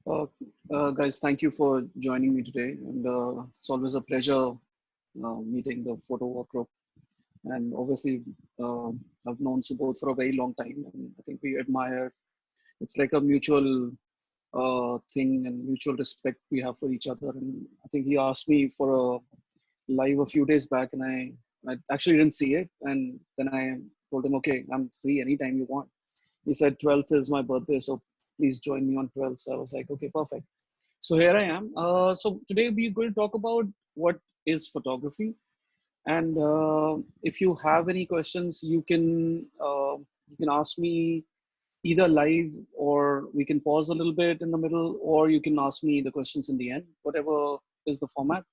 Uh, Guys, thank you for joining me today. And it's always a pleasure meeting the Photowalk group. And obviously, I've known Subodh for a very long time, and I think we admire. It's like a mutual thing and mutual respect we have for each other. And I think he asked me for a live a few days back, and I actually didn't see it. And then I told him, okay, I'm free anytime you want. He said 12th is my birthday, so please join me on 12th. So I was like, okay, perfect. So here I am. So today we're going to talk about what is photography, and if you have any questions, you can ask me either live, or we can pause a little bit in the middle, or you can ask me the questions in the end, whatever is the format.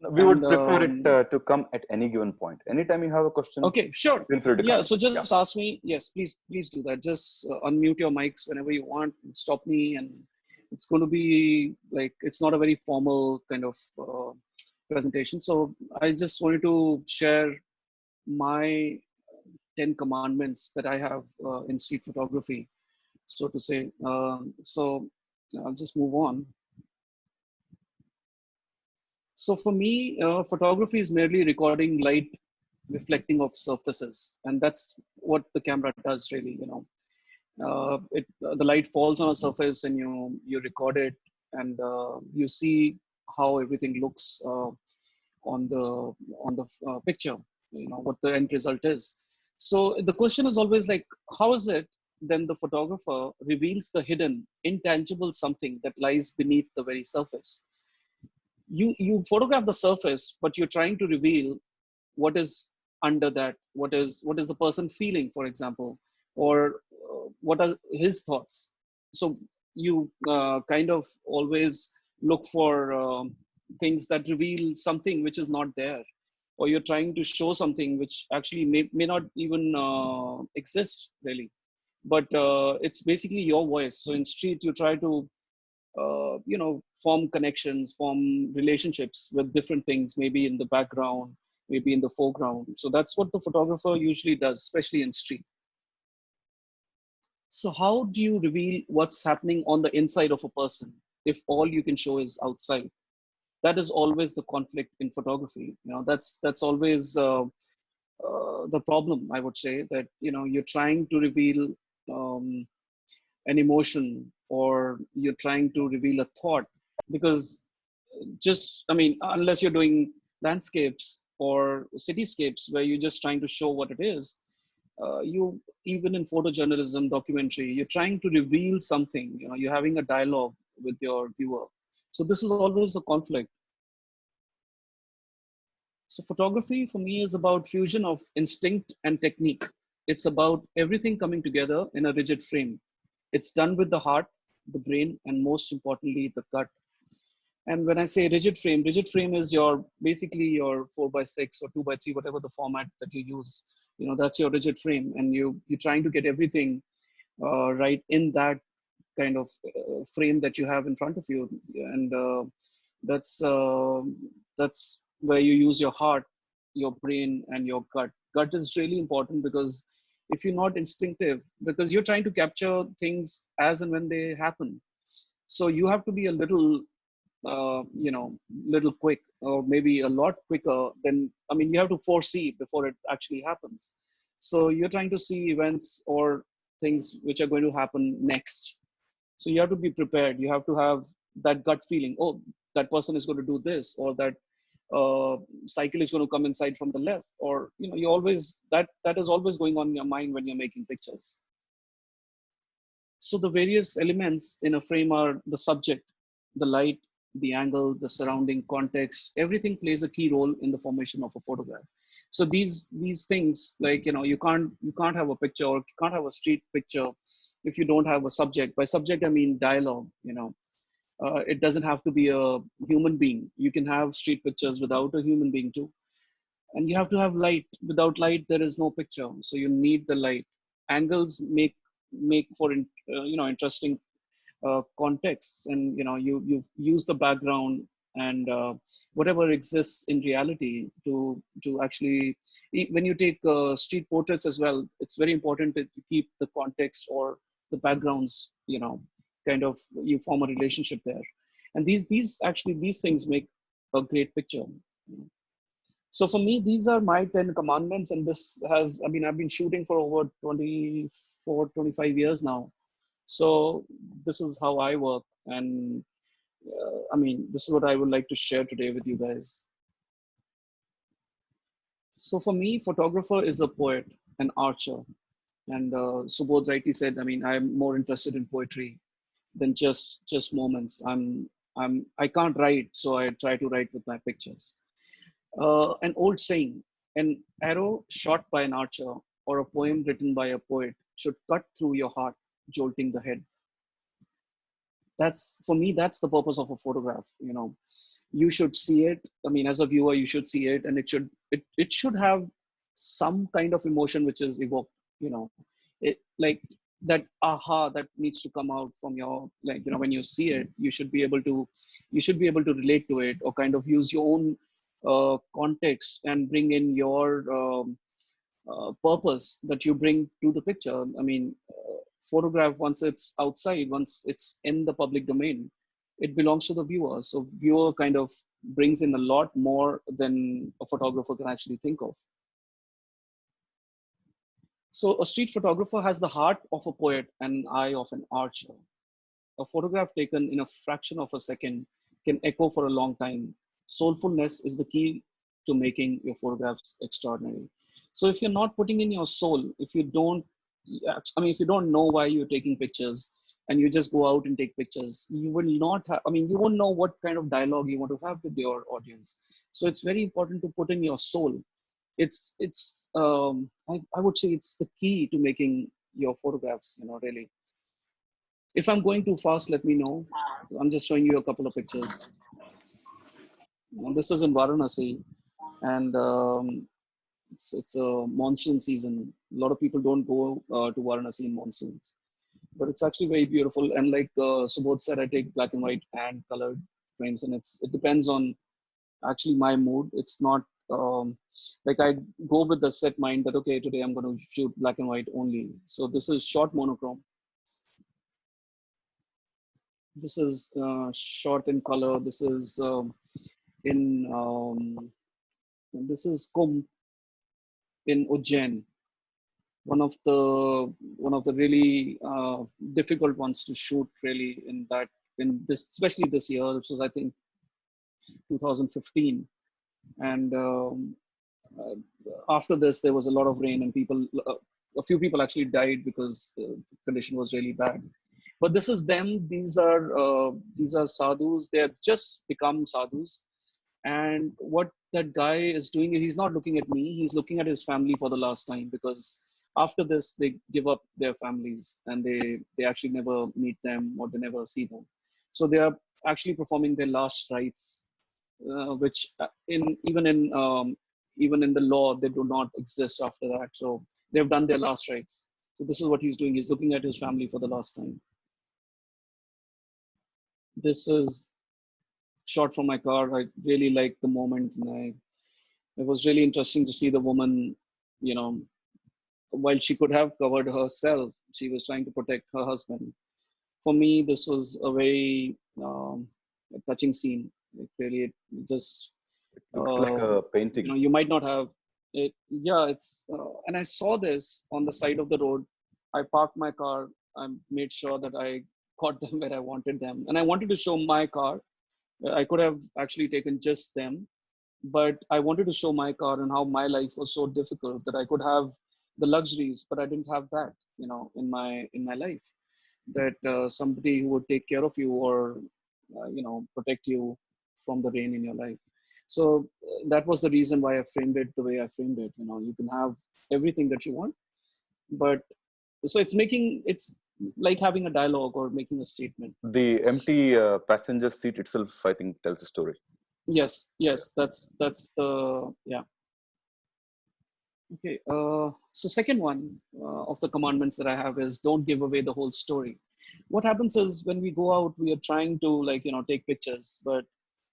We And would prefer it to come at any given point. Anytime you have a question, okay, sure. feel free to Yeah. come in. So just Yeah. ask me. Yes, please do that. Just unmute your mics whenever you want. Stop me, and it's going to be like it's not a very formal kind of presentation. So I just wanted to share my 10 commandments that I have in street photography, so to say. So I'll just move on. So for me, photography is merely recording light reflecting off surfaces, and that's what the camera does really. The light falls on a surface, and you record it, and you see how everything looks on the picture. What the end result is. So the question is always like, how is it then the photographer reveals the hidden, intangible something that lies beneath the very surface? You photograph the surface, but you're trying to reveal what is under that. What is the person feeling, for example, or what are his thoughts? So you kind of always look for things that reveal something which is not there, or you're trying to show something which actually may not even exist really, but it's basically your voice. So in street you try to form connections, form relationships with different things, maybe in the background, maybe in the foreground. So that's what the photographer usually does, especially in street. So how do you reveal what's happening on the inside of a person if all you can show is outside? That is always the conflict in photography. That's always the problem, I would say, that you're trying to reveal um, an emotion, or you're trying to reveal a thought, because just, I mean, unless you're doing landscapes or cityscapes where you're just trying to show what it is, you, even in photojournalism, documentary, you're trying to reveal something. You're having a dialogue with your viewer. So this is always a conflict. So photography for me is about fusion of instinct and technique. It's about everything coming together in a rigid frame. It's done with the heart, the brain, and most importantly, the gut. And when I say rigid frame is your basically your 4 by 6 or 2 by 3, whatever the format that you use. That's your rigid frame, and you're trying to get everything right in that kind of frame that you have in front of you. And that's uh, that's where you use your heart, your brain, and your gut. Gut is really important, because if you're not instinctive, because you're trying to capture things as and when they happen, so you have to be a little little quick, or maybe a lot quicker than, I mean, you have to foresee before it actually happens. So you're trying to see events or things which are going to happen next. So you have to be prepared. You have to have that gut feeling. Oh, that person is going to do this, or that uh, cycle is going to come inside from the left, or you always, that is always going on in your mind when you're making pictures. So the various elements in a frame are the subject, the light, the angle, the surrounding context. Everything plays a key role in the formation of a photograph. So these things, like, you can't have a picture, or you can't have a street picture if you don't have a subject. By subject I mean dialogue. It doesn't have to be a human being. You can have street pictures without a human being too. And you have to have light. Without light there is no picture, so you need the light. Angles make for interesting contexts, and you use the background, and whatever exists in reality to actually, when you take street portraits as well, it's very important to keep the context or the backgrounds kind of, you form a relationship there. And these things make a great picture. So for me, these are my 10 commandments. And this has, I mean, I've been shooting for over 24, 25 years now. So this is how I work. And I mean, this is what I would like to share today with you guys. So for me, photographer is a poet, an archer. And Subodh rightly said, I mean, I'm more interested in poetry than just moments. I can't write, so I try to write with my pictures. An old saying, an arrow shot by an archer or a poem written by a poet should cut through your heart, jolting the head. That's, for me, that's the purpose of a photograph. You know, you should see it. I mean, as a viewer, you should see it, and it should have some kind of emotion which is evoked. You know, it like that aha that needs to come out from your, like, you know, when you see it, you should be able to relate to it, or kind of use your own context and bring in your purpose that you bring to the picture. I mean, photograph, once it's outside, once it's in the public domain, it belongs to the viewer. So viewer kind of brings in a lot more than a photographer can actually think of. So a street photographer has the heart of a poet and eye of an archer. A photograph taken in a fraction of a second can echo for a long time. Soulfulness is the key to making your photographs extraordinary. So if you're not putting in your soul, if you don't, I mean, if you don't know why you're taking pictures and you just go out and take pictures, you will not have, I mean, you won't know what kind of dialogue you want to have with your audience. So it's very important to put in your soul. I would say it's the key to making your photographs, you know, really. If I'm going too fast, let me know. I'm just showing you a couple of pictures. And this is in Varanasi, and it's a monsoon season. A lot of people don't go to Varanasi in monsoons, but it's actually very beautiful. And like Subodh said, I take black and white and colored frames, and it depends on actually my mood. It's not like I go with the set mind that okay, today I'm going to shoot black and white only. So this is short monochrome. This is shot in color. This is in this is Kumbh in Ujjain, one of the really difficult ones to shoot, really, in that, in this, especially this year, which was I think 2015. And uh, after this there was a lot of rain, and a few people actually died because the condition was really bad. But this is them. These are sadhus. They have just become sadhus. And what that guy is doing, he's not looking at me. He's looking at his family for the last time, because after this they give up their families, and they actually never meet them, or they never see them. So they are actually performing their last rites, which even in the law they do not exist after that. So they've done their last rites. So this is what he's doing. He's looking at his family for the last time. This is shot from my car. I really liked the moment, and it was really interesting to see the woman, you know, while she could have covered herself, she was trying to protect her husband. For me, this was a very touching scene. It really, it just, Looks like a you know, painting. you might not have it. Yeah, it's, and I saw this on the side of the road. I parked my car. I made sure that I got them where I wanted them. And I wanted to show my car. I could have actually taken just them, but I wanted to show my car and how my life was so difficult that I could have the luxuries, but I didn't have that, you know, in my life. That somebody who would take care of you, or you know, protect you from the rain in your life. So that was the reason why I framed it the way I framed it. You know, you can have everything that you want, but so it's like having a dialogue or making a statement. The empty passenger seat itself, I think, tells a story. Yes, that's the, yeah. Okay, so second one of the commandments that I have is don't give away the whole story. What happens is when we go out, we are trying to, like, you know, take pictures, but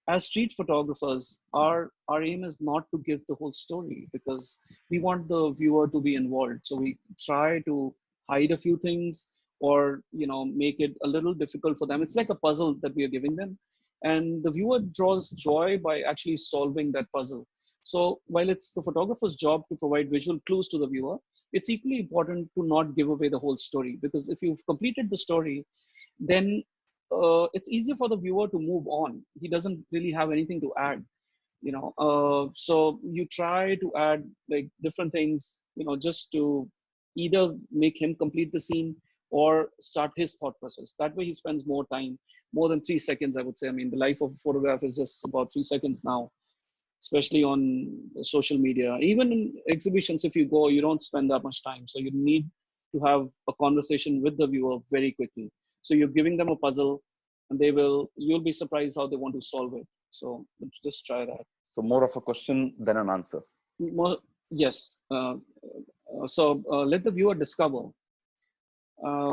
as street photographers, our aim is not to give the whole story, because we want the viewer to be involved. So we try to hide a few things, or make it a little difficult for them. It's like a puzzle that we are giving them, and the viewer draws joy by actually solving that puzzle. So while it's the photographer's job to provide visual clues to the viewer, it's equally important to not give away the whole story, because if you've completed the story, then it's easier for the viewer to move on. He doesn't really have anything to add. So you try to add like different things, just to either make him complete the scene or start his thought process. That way he spends more time, more than 3 seconds, I would say. I mean, the life of a photograph is just about 3 seconds now, especially on social media. Even in exhibitions, if you go, you don't spend that much time. So you need to have a conversation with the viewer very quickly. So you're giving them a puzzle, and you'll be surprised how they want to solve it. So just try that. So more of a question than an answer. More, yes. Let the viewer discover.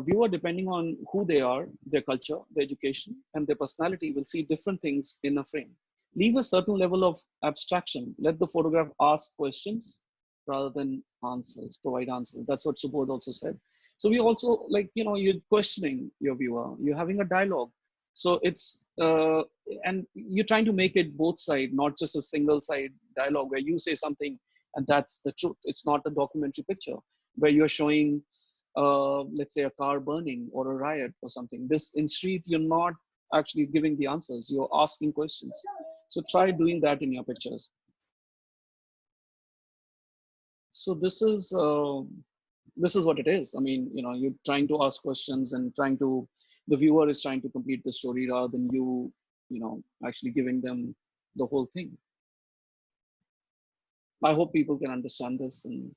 Viewer, depending on who they are, their culture, their education, and their personality, will see different things in a frame. Leave a certain level of abstraction. Let the photograph ask questions rather than answers, provide answers. That's what Subodh also said. So we also, you're questioning your viewer, you're having a dialogue. So it's, and you're trying to make it both sides, not just a single side dialogue where you say something and that's the truth. It's not a documentary picture where you're showing, let's say, a car burning or a riot or something. This in Street, you're not actually giving the answers, you're asking questions. So try doing that in your pictures. So this is what it is. I mean, you're trying to ask questions and the viewer is trying to complete the story rather than you actually giving them the whole thing. I hope people can understand this. And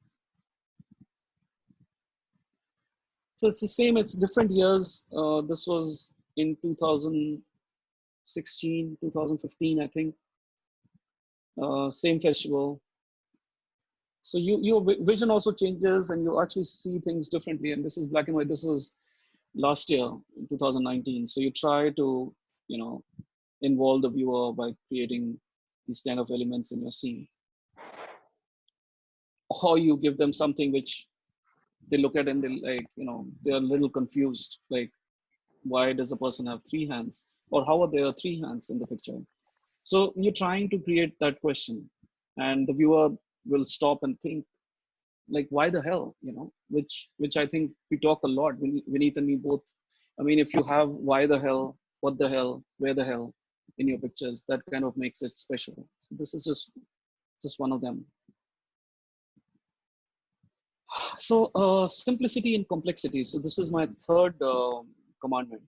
so it's the same, it's different years. This was in 2016, 2015, I think. Same festival. So your vision also changes and you actually see things differently. And this is black and white. This was last year, 2019. So you try to, involve the viewer by creating these kind of elements in your scene. Or you give them something which they look at and they're a little confused. Like, why does a person have 3 hands? Or how are there 3 hands in the picture? So you're trying to create that question, and the viewer will stop and think, like, why the hell, which I think we talk a lot, Vineet and me both. I mean, if you have why the hell, what the hell, where the hell in your pictures, that kind of makes it special. So this is just one of them. So simplicity and complexity. So this is my third commandment.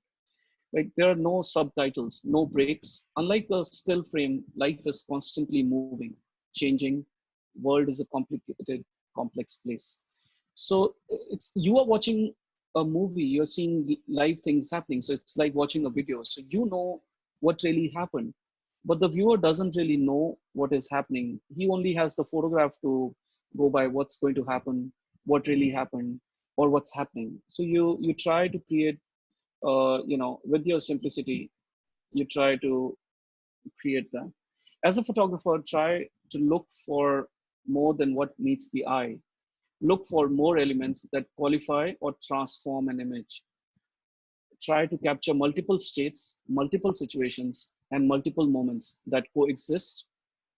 Like, there are no subtitles, no breaks. Unlike a still frame, life is constantly moving, changing. World is a complicated, complex place. So you are watching a movie, you're seeing live things happening. So it's like watching a video. So you know what really happened, but the viewer doesn't really know what is happening. He only has the photograph to go by what's going to happen, what really happened, or what's happening. So you try to create, with your simplicity, you try to create that. As a photographer, try to look for more than what meets the eye. Look for more elements that qualify or transform an image. Try to capture multiple states, multiple situations, and multiple moments that coexist,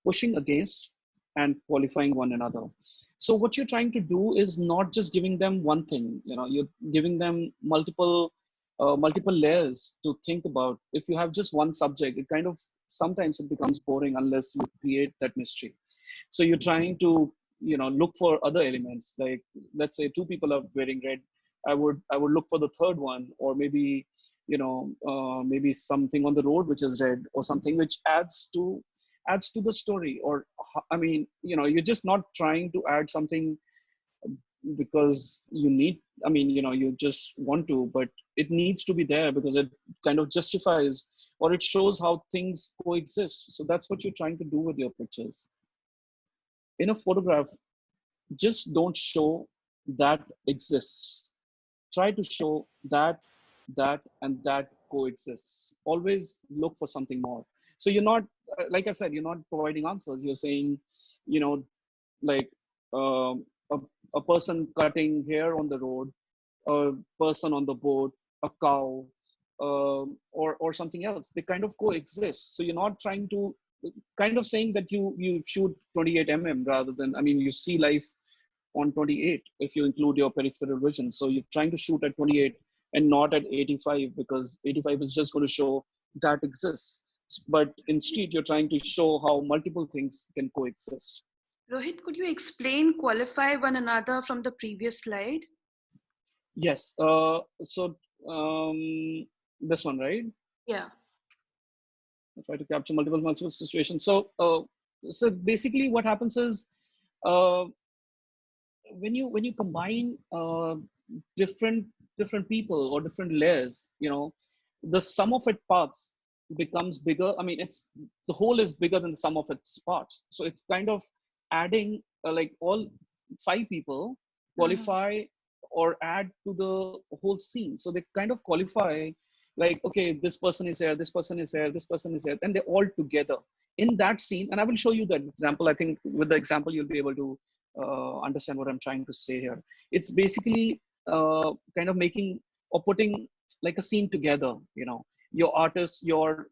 pushing against and qualifying one another. So what you're trying to do is not just giving them one thing, you're giving them multiple layers to think about. If you have just one subject, it kind of, sometimes it becomes boring unless you create that mystery. So you're trying to, look for other elements. Like, let's say two people are wearing red. I would look for the third one, or maybe, maybe something on the road which is red, or something which adds to the story. Or, I mean, you're just not trying to add something because you need, I mean, you just want to, but it needs to be there because it kind of justifies, or it shows how things coexist. So that's what you're trying to do with your pictures. In a photograph, just don't show that exists. Try to show that, and that coexists. Always look for something more. So you're not, like I said, you're not providing answers. You're saying, you know, like, a person cutting hair on the road, a person on the boat, a cow, or something else. They kind of coexist. So you're not trying to kind of saying that you shoot 28 rather than, I mean, you see life on 28 if you include your peripheral vision. So you're trying to shoot at 28 and not at 85, because 85 is just going to show that exists. But in Street, you're trying to show how multiple things can coexist. Rohit, could you explain qualify one another from the previous slide? Yes. So this one, right? Yeah. I try to capture multiple situations. So basically, what happens is uh, when you combine different people or different layers, the sum of its parts becomes bigger. I mean, it's the whole is bigger than the sum of its parts. So it's kind of adding like all 5 people qualify or add to the whole scene. So they kind of qualify, like, okay, this person is here, this person is here, this person is here, and they're all together in that scene. And I will show you that example. I think with the example you'll be able to understand what I'm trying to say here. It's basically kind of making or putting like a scene together. Your artists, your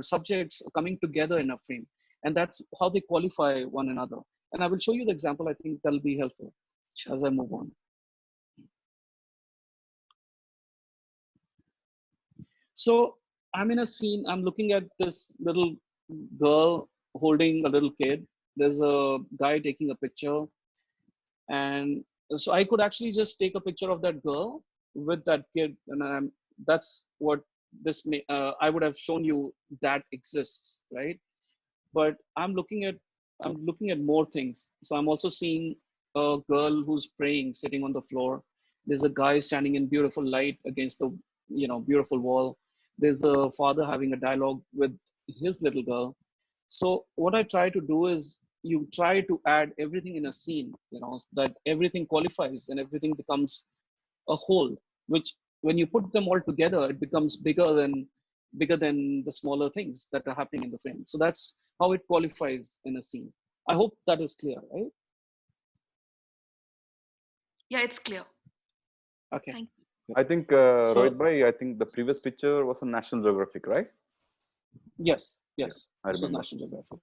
subjects coming together in a frame, and that's how they qualify one another. And I will show you the example. I think that'll be helpful as I move on. So I'm in a scene. I'm looking at this little girl holding a little kid. There's a guy taking a picture, and so I could actually just take a picture of that girl with that kid, and that's what this may. I would have shown you that exists, right? But I'm looking at more things. So I'm also seeing a girl who's praying, sitting on the floor. There's a guy standing in beautiful light against the beautiful wall. There's a father having a dialogue with his little girl. So what I try to do is you try to add everything in a scene, that everything qualifies and everything becomes a whole, which when you put them all together, it becomes bigger than the smaller things that are happening in the frame. So that's how it qualifies in a scene. I hope that is clear, right? Yeah, it's clear. Okay. Thank you. I think, Rohit bhai, I think the previous picture was on National Geographic, right? Yes. Yeah, I This was remember. National Geographic.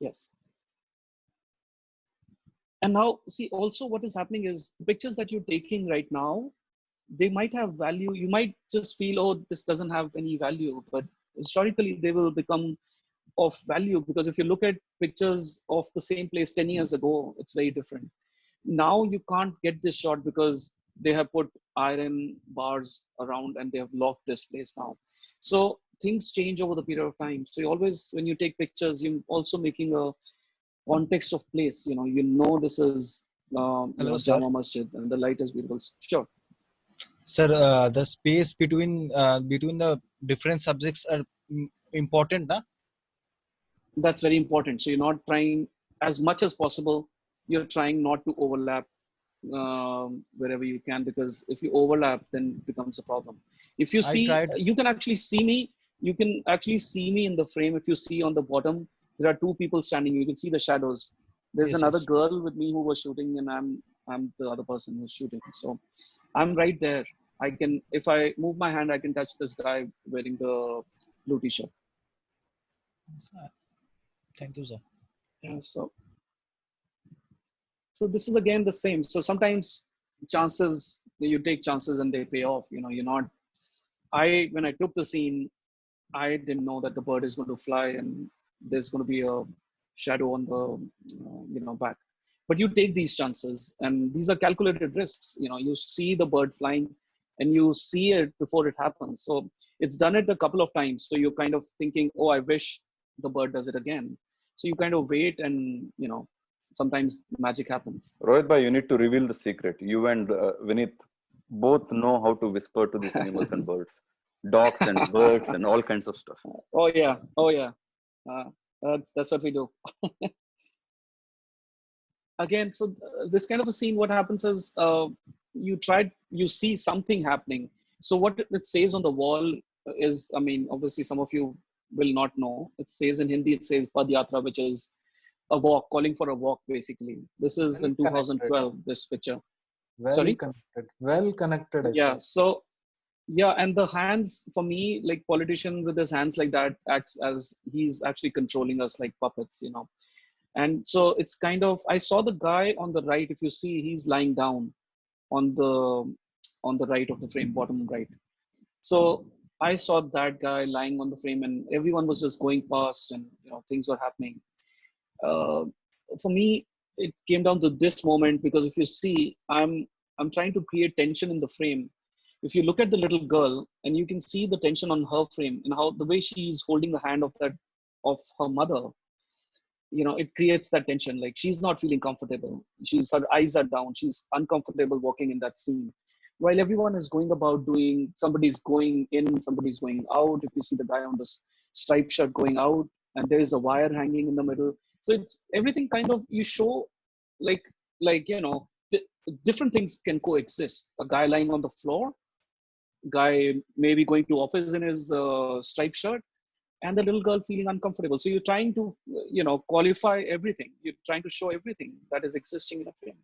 Yes. And now, see, also what is happening is the pictures that you're taking right now, they might have value. You might just feel, oh, this doesn't have any value, but historically they will become of value, because if you look at pictures of the same place 10 years ago, it's very different. Now you can't get this shot because they have put iron bars around and they have locked this place now. So things change over the period of time. So you always, when you take pictures, you're also making a context of place. This is Hello, sir. Jama Masjid and the light is beautiful. Sure. Sir, the space between the different subjects are important, na? That's very important. So you're not trying, as much as possible, you're trying not to overlap wherever you can, because if you overlap, then it becomes a problem. If you see, you can actually see me. You can actually see me in the frame. If you see on the bottom, there are 2 people standing. You can see the shadows. There's another girl with me who was shooting, and I'm the other person who's shooting. So I'm right there. I can, if I move my hand, I can touch this guy wearing the blue t-shirt. Thank you, sir. Yeah. So this is again the same. So sometimes you take chances and they pay off. You're not. When I took the scene, I didn't know that the bird is going to fly and there's going to be a shadow on the back. But you take these chances, and these are calculated risks. You see the bird flying, and you see it before it happens. So it's done it a couple of times. So you're kind of thinking, oh, I wish the bird does it again. So you kind of wait, and sometimes magic happens. Rohit bhai, you need to reveal the secret. You and Vinith both know how to whisper to these animals and birds, dogs and birds and all kinds of stuff. Oh yeah. That's what we do. Again, so this kind of a scene, what happens is you see something happening. So what it says on the wall is, obviously some of you will not know. It says in Hindi, it says Padyatra, which is a walk, calling for a walk, basically. This is in 2012, this picture. Sorry? Well connected, I Yeah. said. So yeah, and the hands for me, like politician with his hands like that acts as he's actually controlling us like puppets, you know. And so it's kind of, I saw the guy on the right. If you see, he's lying down on the right of the frame, bottom right. So I saw that guy lying on the frame, and everyone was just going past, and you know things were happening. Uh, for me, it came down to this moment because if you see, I'm trying to create tension in the frame. If you look at the little girl, and you can see the tension on her frame and how the way she's holding the hand of her mother, you know, it creates that tension. Like she's not feeling comfortable. Her eyes are down. She's uncomfortable walking in that scene. While everyone is going about doing, somebody's going in, somebody's going out. If you see the guy on the striped shirt going out, and there is a wire hanging in the middle. So it's everything kind of you show, like you know, different things can coexist. A guy lying on the floor, guy maybe going to office in his striped shirt, and the little girl feeling uncomfortable. So you're trying to, you know, qualify everything. You're trying to show everything that is existing in a frame.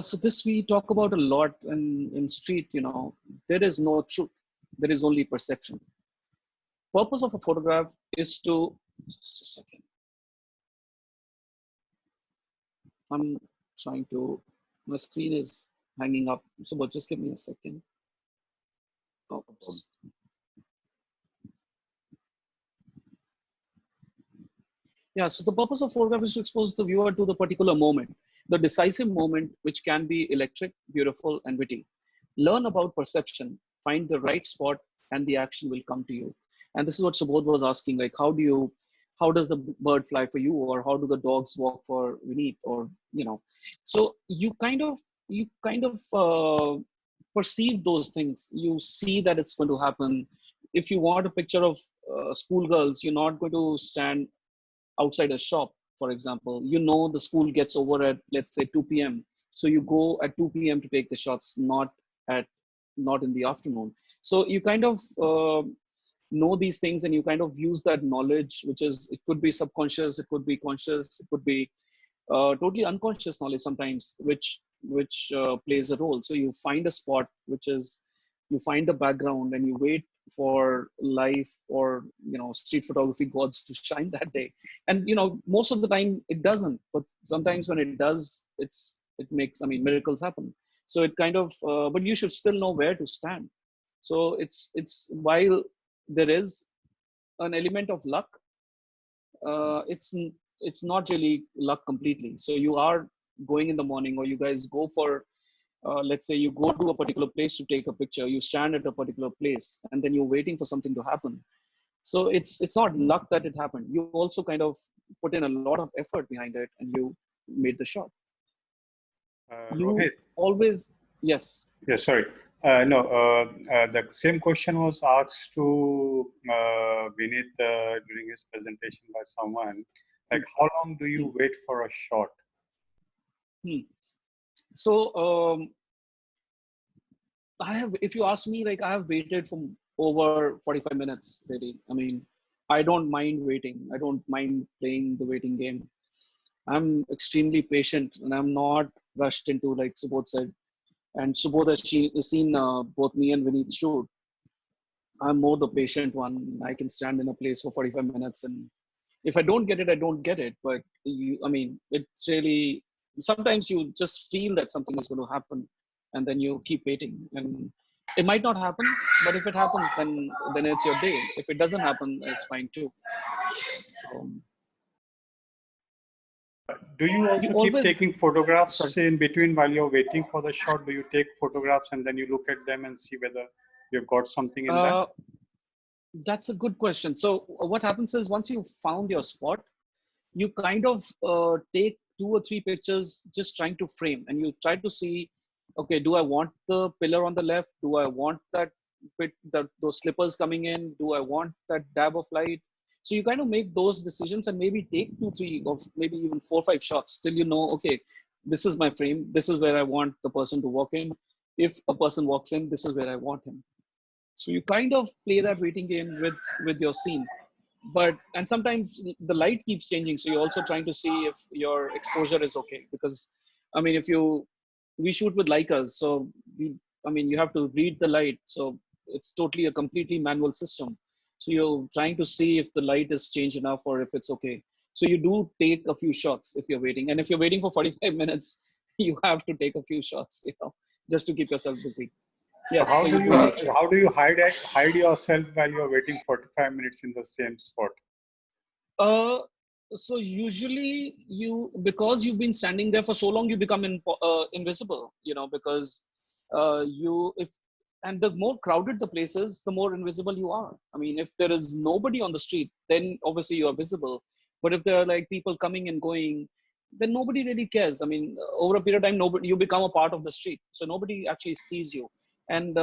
So this we talk about a lot in street. You know, there is no truth. There is only perception. Purpose of a photograph is to, just a second. I'm trying to, my screen is hanging up. So but just give me a second. Oops. Yeah, so the purpose of photograph is to expose the viewer to the particular moment, the decisive moment, which can be electric, beautiful, and witty. Learn about perception, find the right spot, and the action will come to you. And this is what Subodh was asking, like, how does the bird fly for you, or how do the dogs walk for Vineet, or, you know, so you kind of perceive those things. You see that it's going to happen. If you want a picture of schoolgirls, you're not going to stand outside a shop, for example. You know the school gets over at, let's say, 2 p.m. So you go at 2 p.m. to take the shots, at not in the afternoon. So you kind of know these things, and you kind of use that knowledge, which is, it could be subconscious, it could be conscious, it could be totally unconscious knowledge sometimes, which plays a role. So you find a spot, which is, you find the background, and you wait for life, or, you know, street photography gods to shine that day. And you know, most of the time it doesn't, but sometimes when it does, it makes, I mean, miracles happen. So it kind of but you should still know where to stand. So it's while there is an element of luck, it's not really luck completely. So you are going in the morning, or you guys go for, let's say you go to a particular place to take a picture, you stand at a particular place, and then you're waiting for something to happen. So it's not luck that it happened. You also kind of put in a lot of effort behind it, and you made the shot. You Rohit. always, yes. Yeah, sorry. No, the same question was asked to Vineet during his presentation by someone. Like, how long do you wait for a shot? So I have, if you ask me, like, I have waited for over 45 minutes, really. I mean, I don't mind waiting. I don't mind playing the waiting game. I'm extremely patient, and I'm not rushed into, like Subodh said. And Subodh has seen both me and Vineet shoot. I'm more the patient one. I can stand in a place for 45 minutes, and if I don't get it, I don't get it. But I mean, it's really, sometimes you just feel that something is going to happen, and then you keep waiting, and it might not happen. But if it happens, then it's your day. If it doesn't happen, it's fine too. So, Do you also you keep always, taking photographs sorry. in between while you're waiting for the shot? Do you take photographs and then you look at them and see whether you've got something in them? That's a good question. So what happens is, once you've found your spot, you kind of take 2 or 3 pictures just trying to frame, and you try to see, okay, do I want the pillar on the left? Do I want that bit, those slippers coming in? Do I want that dab of light? So you kind of make those decisions, and maybe take 2, 3, or maybe even 4, 5 shots till you know, okay, this is my frame. This is where I want the person to walk in. If a person walks in, this is where I want him. So you kind of play that waiting game with your scene. and sometimes the light keeps changing. So you're also trying to see if your exposure is okay. Because, I mean, we shoot with Leicas, so you have to read the light. So it's totally a completely manual system. So you're trying to see if the light is changed enough or if it's okay. So you do take a few shots if you're waiting. And if you're waiting for 45 minutes, you have to take a few shots, just to keep yourself busy. Yes. How So do you you do make sure. how do you hide yourself while you're waiting 45 minutes in the same spot? Uh, so usually because you've been standing there for so long, you become invisible, because if and the more crowded the place is, the more invisible you are. I mean, if there is nobody on the street, then obviously you are visible. But if there are like people coming and going, then nobody really cares. I mean, over a period of time, you become a part of the street, so nobody actually sees you. And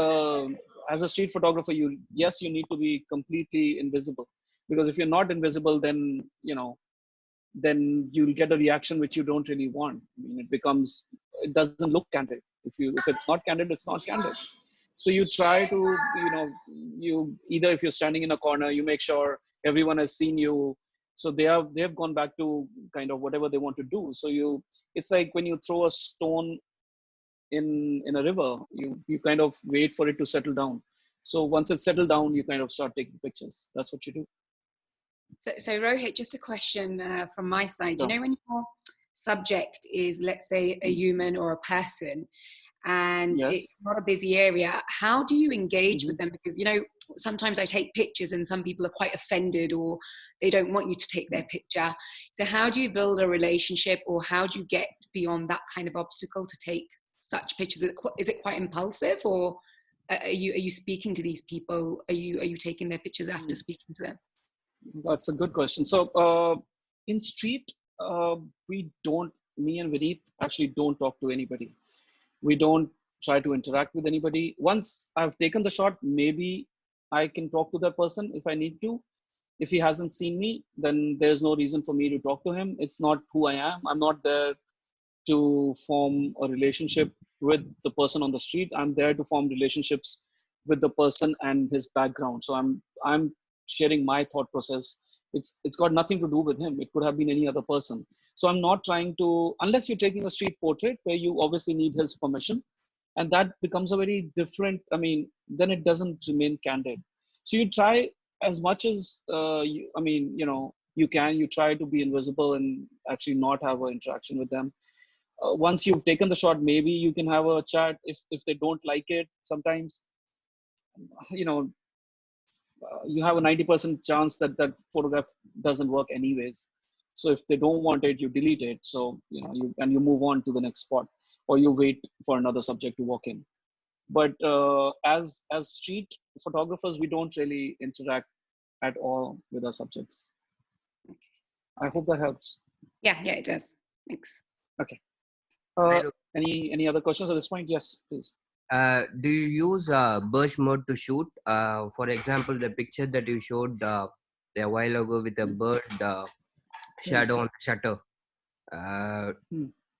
as a street photographer, you need to be completely invisible, because if you're not invisible, then then you'll get a reaction which you don't really want. I mean, it doesn't look candid. If it's not candid, it's not candid. So you try to, you either, if you're standing in a corner, you make sure everyone has seen you. So they've gone back to kind of whatever they want to do. So it's like when you throw a stone in a river, you kind of wait for it to settle down. So once it's settled down, you kind of start taking pictures. That's what you do. So Rohit, just a question from my side. Sure. You know, when your subject is, let's say, a human or a person, and Yes. it's not a busy area, how do you engage with Mm-hmm. them? Because, sometimes I take pictures and some people are quite offended, or they don't want you to take their picture. So how do you build a relationship, or how do you get beyond that kind of obstacle to take such pictures? Is it quite impulsive, or are you speaking to these people? Are you taking their pictures after speaking to them? That's a good question. So in street, me and Vineet actually don't talk to anybody. We don't try to interact with anybody. Once I've taken the shot, maybe I can talk to that person if I need to. If he hasn't seen me, then there's no reason for me to talk to him. It's not who I am. I'm not there to form a relationship with the person on the street. I'm there to form relationships with the person and his background. So I'm sharing my thought process. It's got nothing to do with him. It could have been any other person. So I'm not trying to, unless you're taking a street portrait where you obviously need his permission, and that becomes a very different. I mean, then it doesn't remain candid. So you try as much as you can. You try to be invisible and actually not have an interaction with them. Once you've taken the shot, maybe you can have a chat. If they don't like it, sometimes you know you have a 90% chance that photograph doesn't work anyways. So if they don't want it, you delete it. So you move on to the next spot, or you wait for another subject to walk in. But as street photographers, we don't really interact at all with our subjects. I hope that helps. Yeah, it does. Thanks. Okay. Hi, Ro- Any other questions at this point? Yes, please. do you use burst mode to shoot? For example, the picture that you showed a while ago with a bird shadow on the shutter.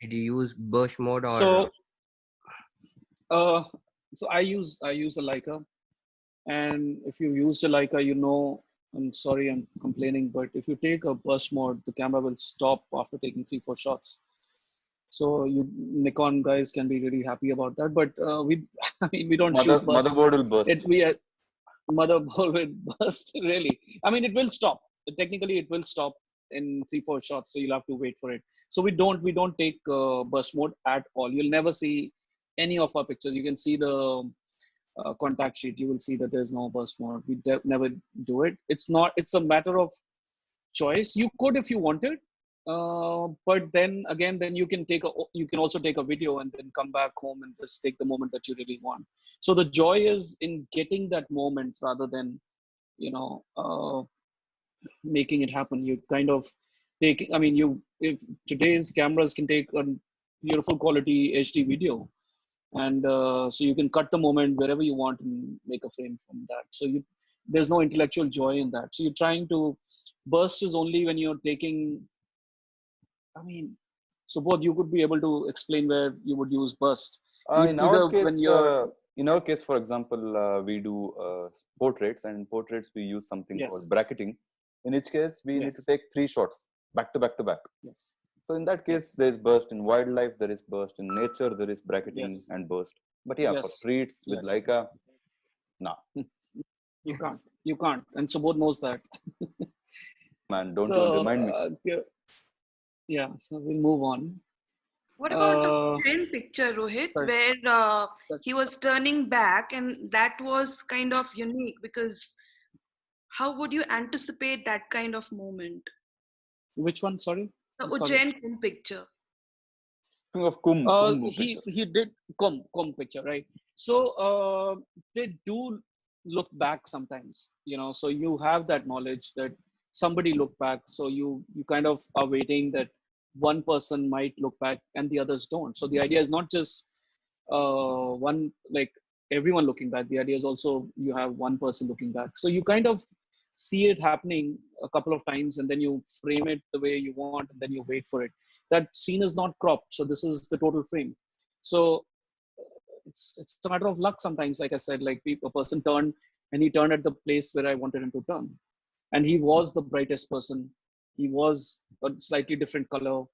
Did you use burst mode or? So I use a Leica, and if you use a Leica, I'm sorry, I'm complaining, but if you take a burst mode, the camera will stop after taking 3-4 shots. So you Nikon guys can be really happy about that. But we don't shoot burst. Motherboard will burst. Motherboard will burst, really. I mean, it will stop. Technically, it will stop in 3-4 shots, so you'll have to wait for it. So we don't take burst mode at all. You'll never see any of our pictures. You can see the contact sheet. You will see that there's no burst mode. We never do it. It's a matter of choice. You could if you wanted, but then again, you can also take a video and then come back home and just take the moment that you really want. So the joy is in getting that moment rather than making it happen. You kind of take. I mean, if today's cameras can take a beautiful quality HD video, and so you can cut the moment wherever you want and make a frame from that. So there's no intellectual joy in that. So you're trying to burst is only when you're taking. I mean, Subodh, you could be able to explain where you would use burst. In our case, for example, we do portraits, and in portraits we use something called bracketing. In each case, we need to Yes. take 3 shots back to back to back. Yes. So in that case, Yes. there is burst. In wildlife, there is burst. In nature, there is bracketing Yes. and burst. But yeah, for Yes. streets with Yes. Leica, nah, You can't. You can't. And Subodh knows that. man, don't even So remind me. yeah. So we'll move on. What about the Uh, Ujjain picture, Rohit, sorry. where Sorry. he was turning back, and that was kind of unique because how would you anticipate that kind of moment? Which one? Sorry. The I'm sorry. Ujjain picture. Speaking of Kumbh He picture. did come picture, right? So they do look back sometimes, you know. So you have that knowledge that somebody looked back. So you kind of are waiting that one person might look back and the others don't. So the idea is not just one, like everyone looking back. The idea is also you have one person looking back. So you kind of see it happening a couple of times, and then you frame it the way you want, and then you wait for it. That scene is not cropped, so this is the total frame. So it's a matter of luck sometimes. Like I said, like a person turned, and he turned at the place where I wanted him to turn, and he was the brightest person. He was a slightly different color.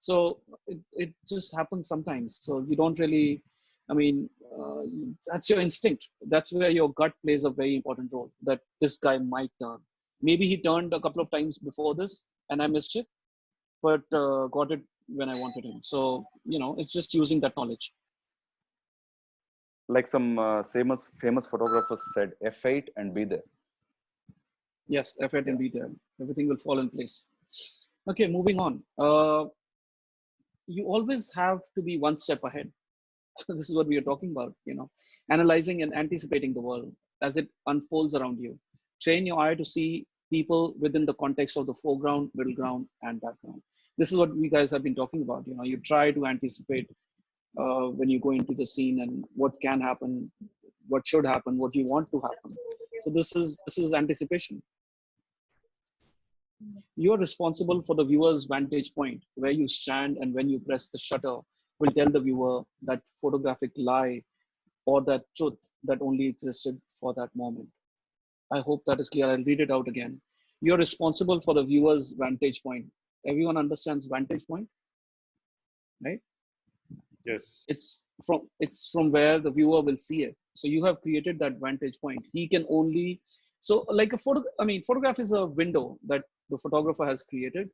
So it just happens sometimes. So you don't really, I mean, that's your instinct. That's where your gut plays a very important role, that this guy might turn. Maybe he turned a couple of times before this and I missed it, but got it when I wanted him. So, you know, it's just using that knowledge. Like some famous photographers said, F8 and be there. Yes, effort and be there. Everything will fall in place. Okay, moving on. You always have to be one step ahead. This is what we are talking about, you know, analyzing and anticipating the world as it unfolds around you. Train your eye to see people within the context of the foreground, middle ground, and background. This is what we guys have been talking about. You know, you try to anticipate when you go into the scene and what can happen, what should happen, what you want to happen. So this is anticipation. You are responsible for the viewer's vantage point. Where you stand and when you press the shutter will tell the viewer that photographic lie or that truth that only existed for that moment. I hope that is clear. I'll read it out again. You're responsible for the viewer's vantage point. Everyone understands vantage point, right? Yes. It's from where the viewer will see it. So you have created that vantage point. He can only, so like a photo, I mean, photograph is a window that the photographer has created,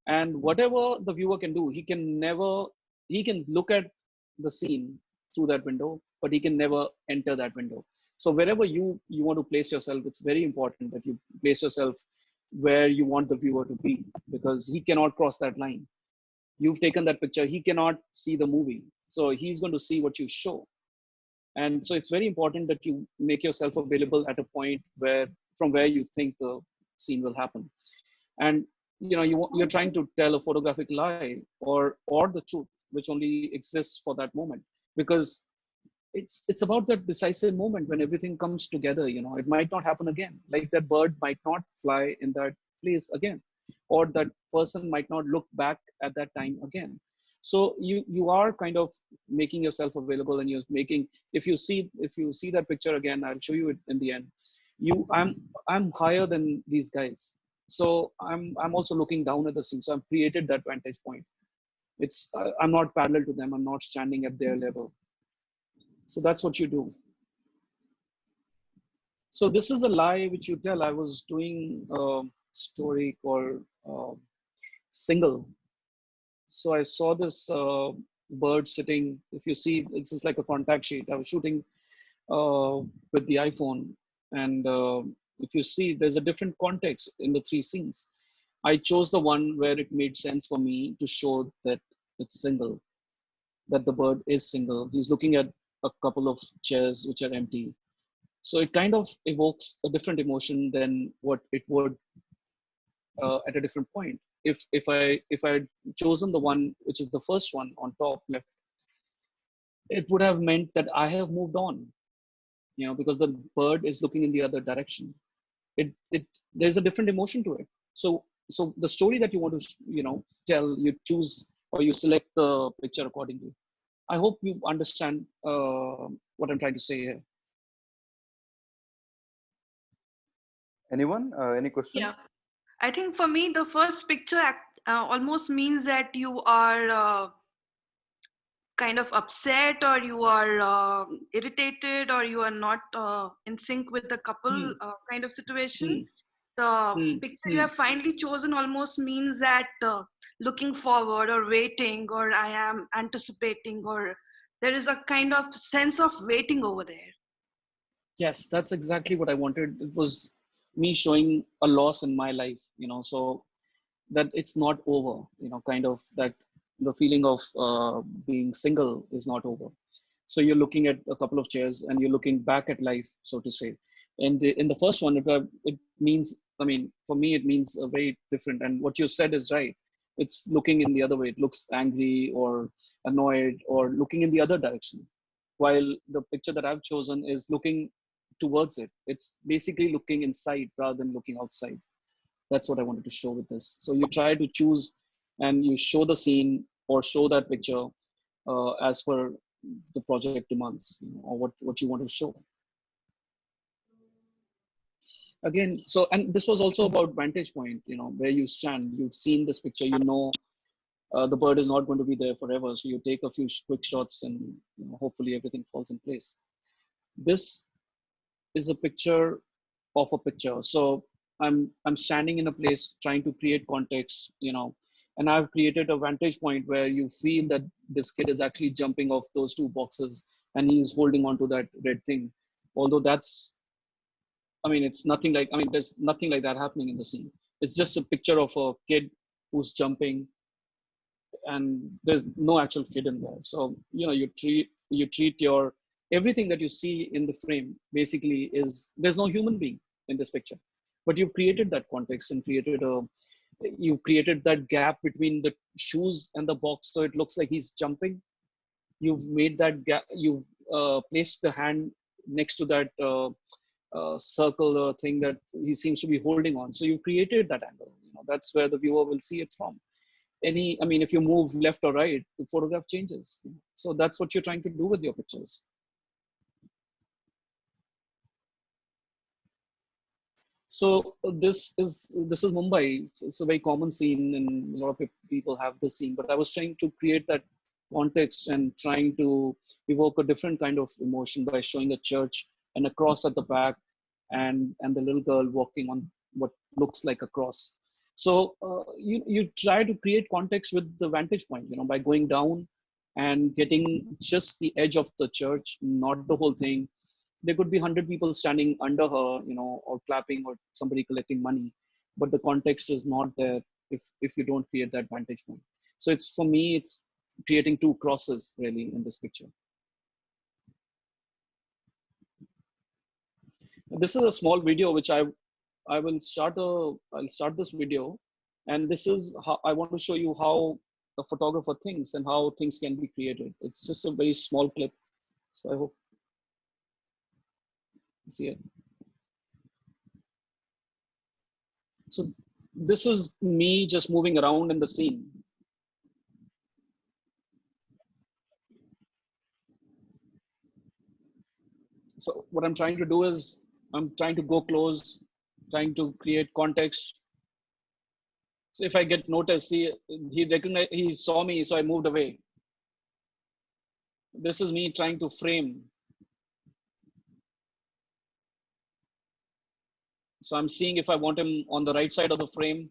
and whatever the viewer can do, he can look at the scene through that window, but he can never enter that window. So wherever you want to place yourself, it's very important that you place yourself where you want the viewer to be, because he cannot cross that line. You've taken that picture, he cannot see the movie, so he's going to see what you show. And so it's very important that you make yourself available at a point where, from where you think the scene will happen. And you know, you're trying to tell a photographic lie or the truth which only exists for that moment, because it's about that decisive moment when everything comes together. You know, it might not happen again, like that bird might not fly in that place again, or that person might not look back at that time again. So you are kind of making yourself available, and you're making, if you see that picture again, I'll show you it in the end. I'm higher than these guys, so I'm also looking down at the scene. So I've created that vantage point. I'm not parallel to them, I'm not standing at their level. So that's what you do. So this is a lie which you tell. I was doing a story called Single. So I saw this bird sitting. If you see, this is like a contact sheet. I was shooting with the iPhone, and if you see, there's a different context in the three scenes. I chose the one where it made sense for me to show that it's single, that the bird is single. He's looking at a couple of chairs which are empty. So it kind of evokes a different emotion than what it would at a different point. If I had chosen the one which is the first one on top left, it would have meant that I have moved on, you know, because the bird is looking in the other direction. It there's a different emotion to it. So the story that you want to, you know, tell, you choose or you select the picture accordingly. I hope you understand what I'm trying to say here. Anyone? Any questions? Yeah. I think for me, the first picture almost means that you are kind of upset, or you are irritated, or you are not in sync with the couple Hmm. kind of situation. Hmm. The Hmm. picture you Hmm. have finally chosen almost means that looking forward, or waiting, or I am anticipating, or there is a kind of sense of waiting over there. Yes, that's exactly what I wanted. It was me showing a loss in my life, so that it's not over, kind of that the feeling of being single is not over. So you're looking at a couple of chairs and you're looking back at life, so to say. And in the first one, it means, I mean, for me, it means a very different. And what you said is right. It's looking in the other way. It looks angry or annoyed or looking in the other direction. While the picture that I've chosen is looking towards it. It's basically looking inside rather than looking outside. That's what I wanted to show with this. So you try to choose and you show the scene or show that picture as per the project demands, or what you want to show. Again, so, and this was also about vantage point, where you stand. You've seen this picture, the bird is not going to be there forever. So you take a few quick shots and hopefully everything falls in place. This is a picture of a picture. So I'm standing in a place trying to create context, and I've created a vantage point where you feel that this kid is actually jumping off those two boxes and he's holding on to that red thing. Although it's nothing like, there's nothing like that happening in the scene. It's just a picture of a kid who's jumping and there's no actual kid in there. So, you treat your, everything that you see in the frame basically is, there's no human being in this picture, but you've created that context and you've created that gap between the shoes and the box. So it looks like he's jumping. You've made that gap. You've placed the hand next to that circle thing that he seems to be holding on. So you created that angle. That's where the viewer will see it from. If you move left or right, the photograph changes. So that's what you're trying to do with your pictures. So this is Mumbai. It's a very common scene, and a lot of people have this scene. But I was trying to create that context and trying to evoke a different kind of emotion by showing a church and a cross at the back, and the little girl walking on what looks like a cross. So you try to create context with the vantage point, by going down and getting just the edge of the church, not the whole thing. There could be 100 people standing under her, or clapping, or somebody collecting money, but the context is not there if you don't create that vantage point. So it's, for me, it's creating two crosses really in this picture. This is a small video which I'll start this video, and this is how I want to show you how a photographer thinks and how things can be created. It's just a very small clip, so I hope you see it. So this is me just moving around in the scene. So what I'm trying to do is I'm trying to go close, trying to create context. So if I get noticed, he saw me, so I moved away. This is me trying to frame. So I'm seeing if I want him on the right side of the frame,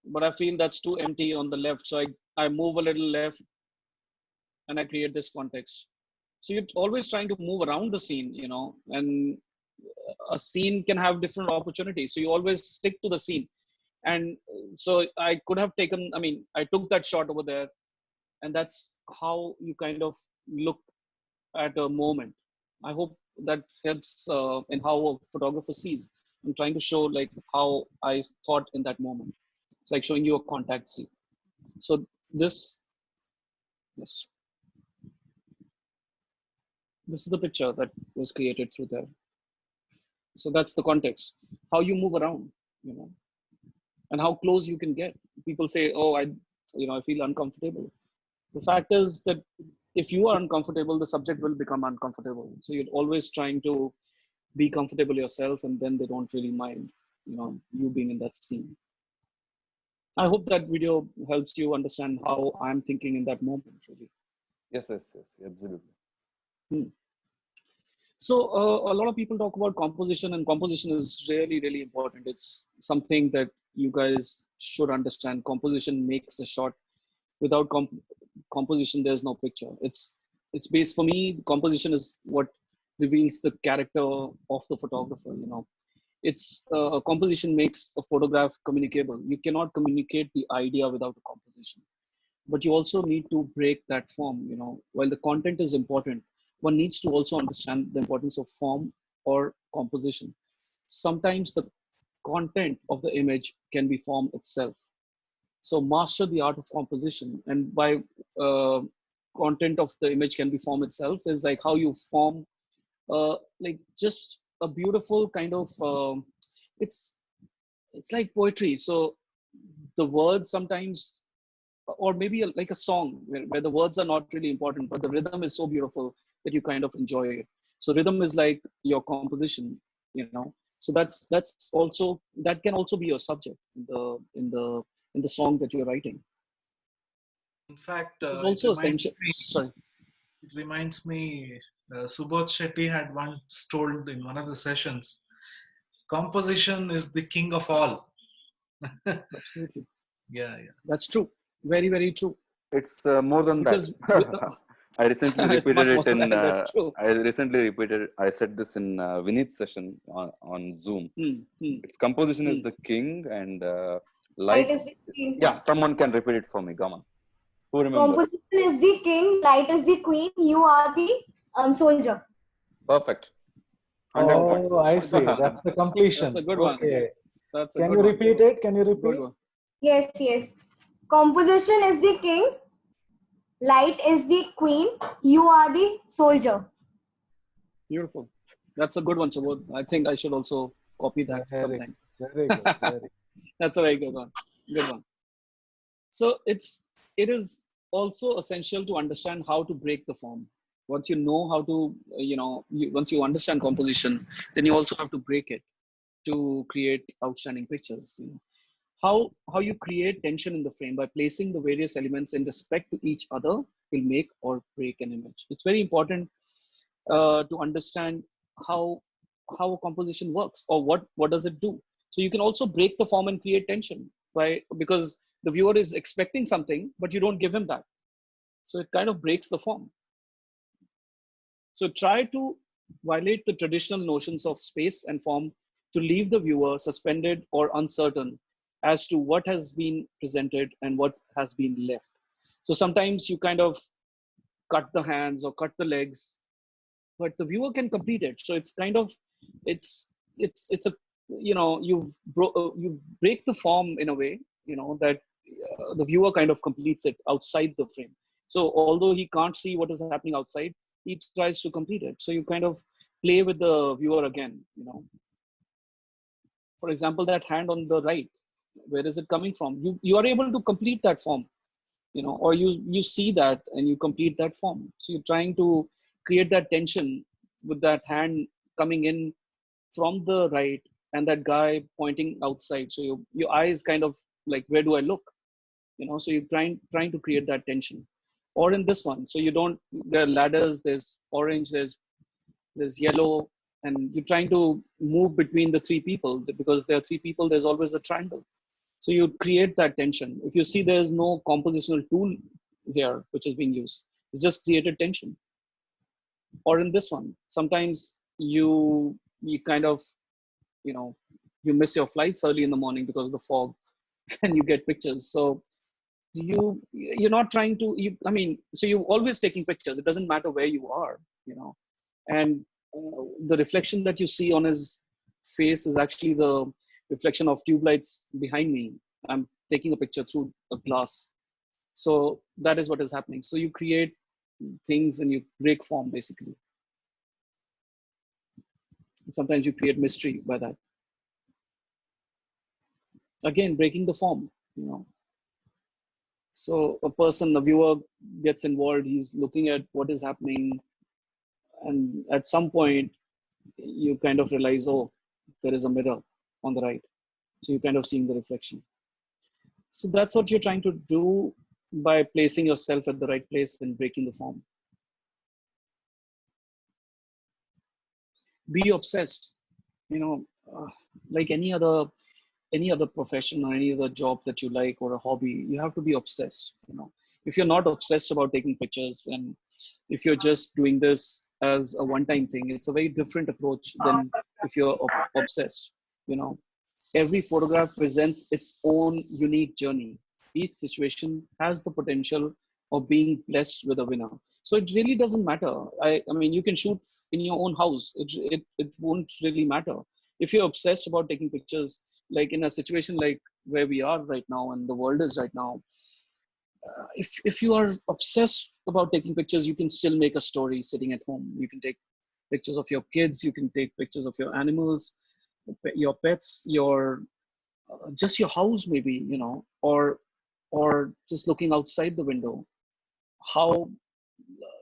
but I feel that's too empty on the left. So I move a little left and I create this context. So you're always trying to move around the scene, and a scene can have different opportunities. So you always stick to the scene. And so I could have taken, I took that shot over there, and that's how you kind of look at a moment. I hope that helps in how a photographer sees. I'm trying to show like how I thought in that moment. It's like showing you a contact scene. So yes, this is the picture that was created through there. So that's the context. How you move around, and how close you can get. People say, "Oh, I feel uncomfortable." The fact is that if you are uncomfortable, the subject will become uncomfortable. So you're always trying to be comfortable yourself, and then they don't really mind. you being in that scene. I hope that video helps you understand how I'm thinking in that moment, really. Yes, absolutely. So a lot of people talk about composition, and composition is really, really important. It's something that you guys should understand. Composition makes a shot. Without composition, there's no picture. It's based, for me, composition is what reveals the character of the photographer. It's composition makes a photograph communicable. You cannot communicate the idea without a composition, but you also need to break that form. While the content is important, one needs to also understand the importance of form or composition. Sometimes the content of the image can be form itself. So master the art of composition, and by content of the image can be form itself is like how you form like just a beautiful kind of it's like poetry. So the words sometimes, or maybe like a song where the words are not really important, but the rhythm is so beautiful that you kind of enjoy it. So rhythm is like your composition. So that's also, that can also be your subject in the song that you're writing. In fact, It's also essential. Sorry. It reminds me, Subodh Shetty had once told in one of the sessions, composition is the king of all. Absolutely. Yeah. That's true. Very, very true. It's more than Because that. I recently repeated it in. That's true. I said this in Vinith's session on Zoom. Its composition is the king, and light is the queen. Yeah, someone can repeat it for me. Come on. Who remembers? Composition is the king, light is the queen, you are the soldier. Perfect. 100 Oh, points. I see. That's the completion. That's a good one. Okay. That's a Can good you one. repeat it? Can you repeat? Good one. Yes. Composition is the king, light is the queen, you are the soldier. Beautiful. That's a good one, Subodh. I think I should also copy that sometime. Very good. That's a very good one. Good one. So it is also essential to understand how to break the form. Once you know how to, once you understand composition, then you also have to break it to create outstanding pictures. How you create tension in the frame by placing the various elements in respect to each other will make or break an image. It's very important to understand how a composition works, or what does it do. So you can also break the form and create tension because the viewer is expecting something, but you don't give him that. So it kind of breaks the form. So try to violate the traditional notions of space and form to leave the viewer suspended or uncertain as to what has been presented and what has been left. So sometimes you kind of cut the hands or cut the legs, but the viewer can complete it. So it's kind of, it's a, you break the form in a way, that the viewer kind of completes it outside the frame. So although he can't see what is happening outside, he tries to complete it. So you kind of play with the viewer again, For example, that hand on the right, where is it coming from? You are able to complete that form, or you see that and you complete that form. So you're trying to create that tension with that hand coming in from the right and that guy pointing outside. So your eye is kind of like, where do I look? So you're trying to create that tension. Or in this one, so there are ladders, there's orange, there's yellow, and you're trying to move between the three people. Because there are three people, there's always a triangle. So you create that tension. If you see, there's no compositional tool here which is being used. It's just created tension. Or in this one, sometimes you kind of, you miss your flights early in the morning because of the fog, and you get pictures. So you're not trying to, so you're always taking pictures. It doesn't matter where you are, and the reflection that you see on his face is actually the reflection of tube lights behind me. I'm taking a picture through a glass. So that is what is happening. So you create things and you break form, basically. And sometimes you create mystery by that. Again, breaking the form, So a viewer gets involved, he's looking at what is happening. And at some point, you kind of realize, oh, there is a mirror on the right. So you're kind of seeing the reflection. So that's what you're trying to do by placing yourself at the right place and breaking the form. Be obsessed, you know, like any other profession or any other job that you like or a hobby. You have to be obsessed, you know. If you're not obsessed about taking pictures, and if you're just doing this as a one-time thing, it's a very different approach than if you're obsessed, you know. Every photograph presents its own unique journey. Each situation has the potential of being blessed with a winner. So it really doesn't matter. I mean, you can shoot in your own house. It won't really matter. If you're obsessed about taking pictures, like in a situation like where we are right now and the world is right now, if you are obsessed about taking pictures, you can still make a story sitting at home. You can take pictures of your kids, you can take pictures of your animals, your pets, your just your house maybe, you know, or just looking outside the window, how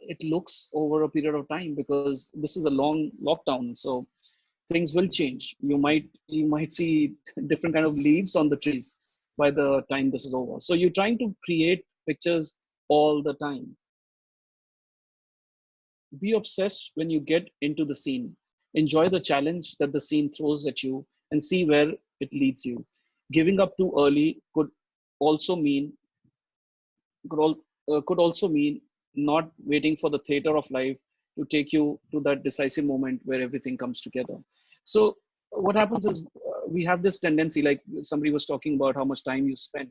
it looks over a period of time, because this is a long lockdown, so things will change. You might see different kind of leaves on the trees by the time this is over. So you're trying to create pictures all the time. Be obsessed when you get into the scene. Enjoy the challenge that the scene throws at you and see where it leads you. Giving up too early also mean could also mean not waiting for the theater of life to take you to that decisive moment where everything comes together. So what happens is we have this tendency, like somebody was talking about how much time you spend.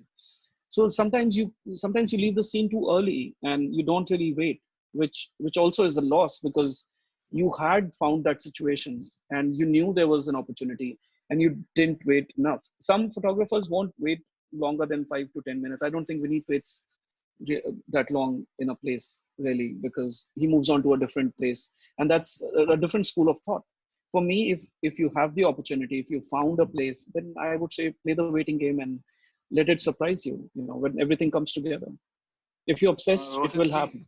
So sometimes you leave the scene too early and you don't really wait, which also is a loss, because you had found that situation and you knew there was an opportunity and you didn't wait enough. Some photographers won't wait longer than 5 to 10 minutes. I don't think Vineet waits that long in a place really, because he moves on to a different place, and that's a different school of thought. For me, if you have the opportunity, if you found a place, then I would say play the waiting game and let it surprise you, you know, when everything comes together. If you're obsessed, it will Rohitji, happen.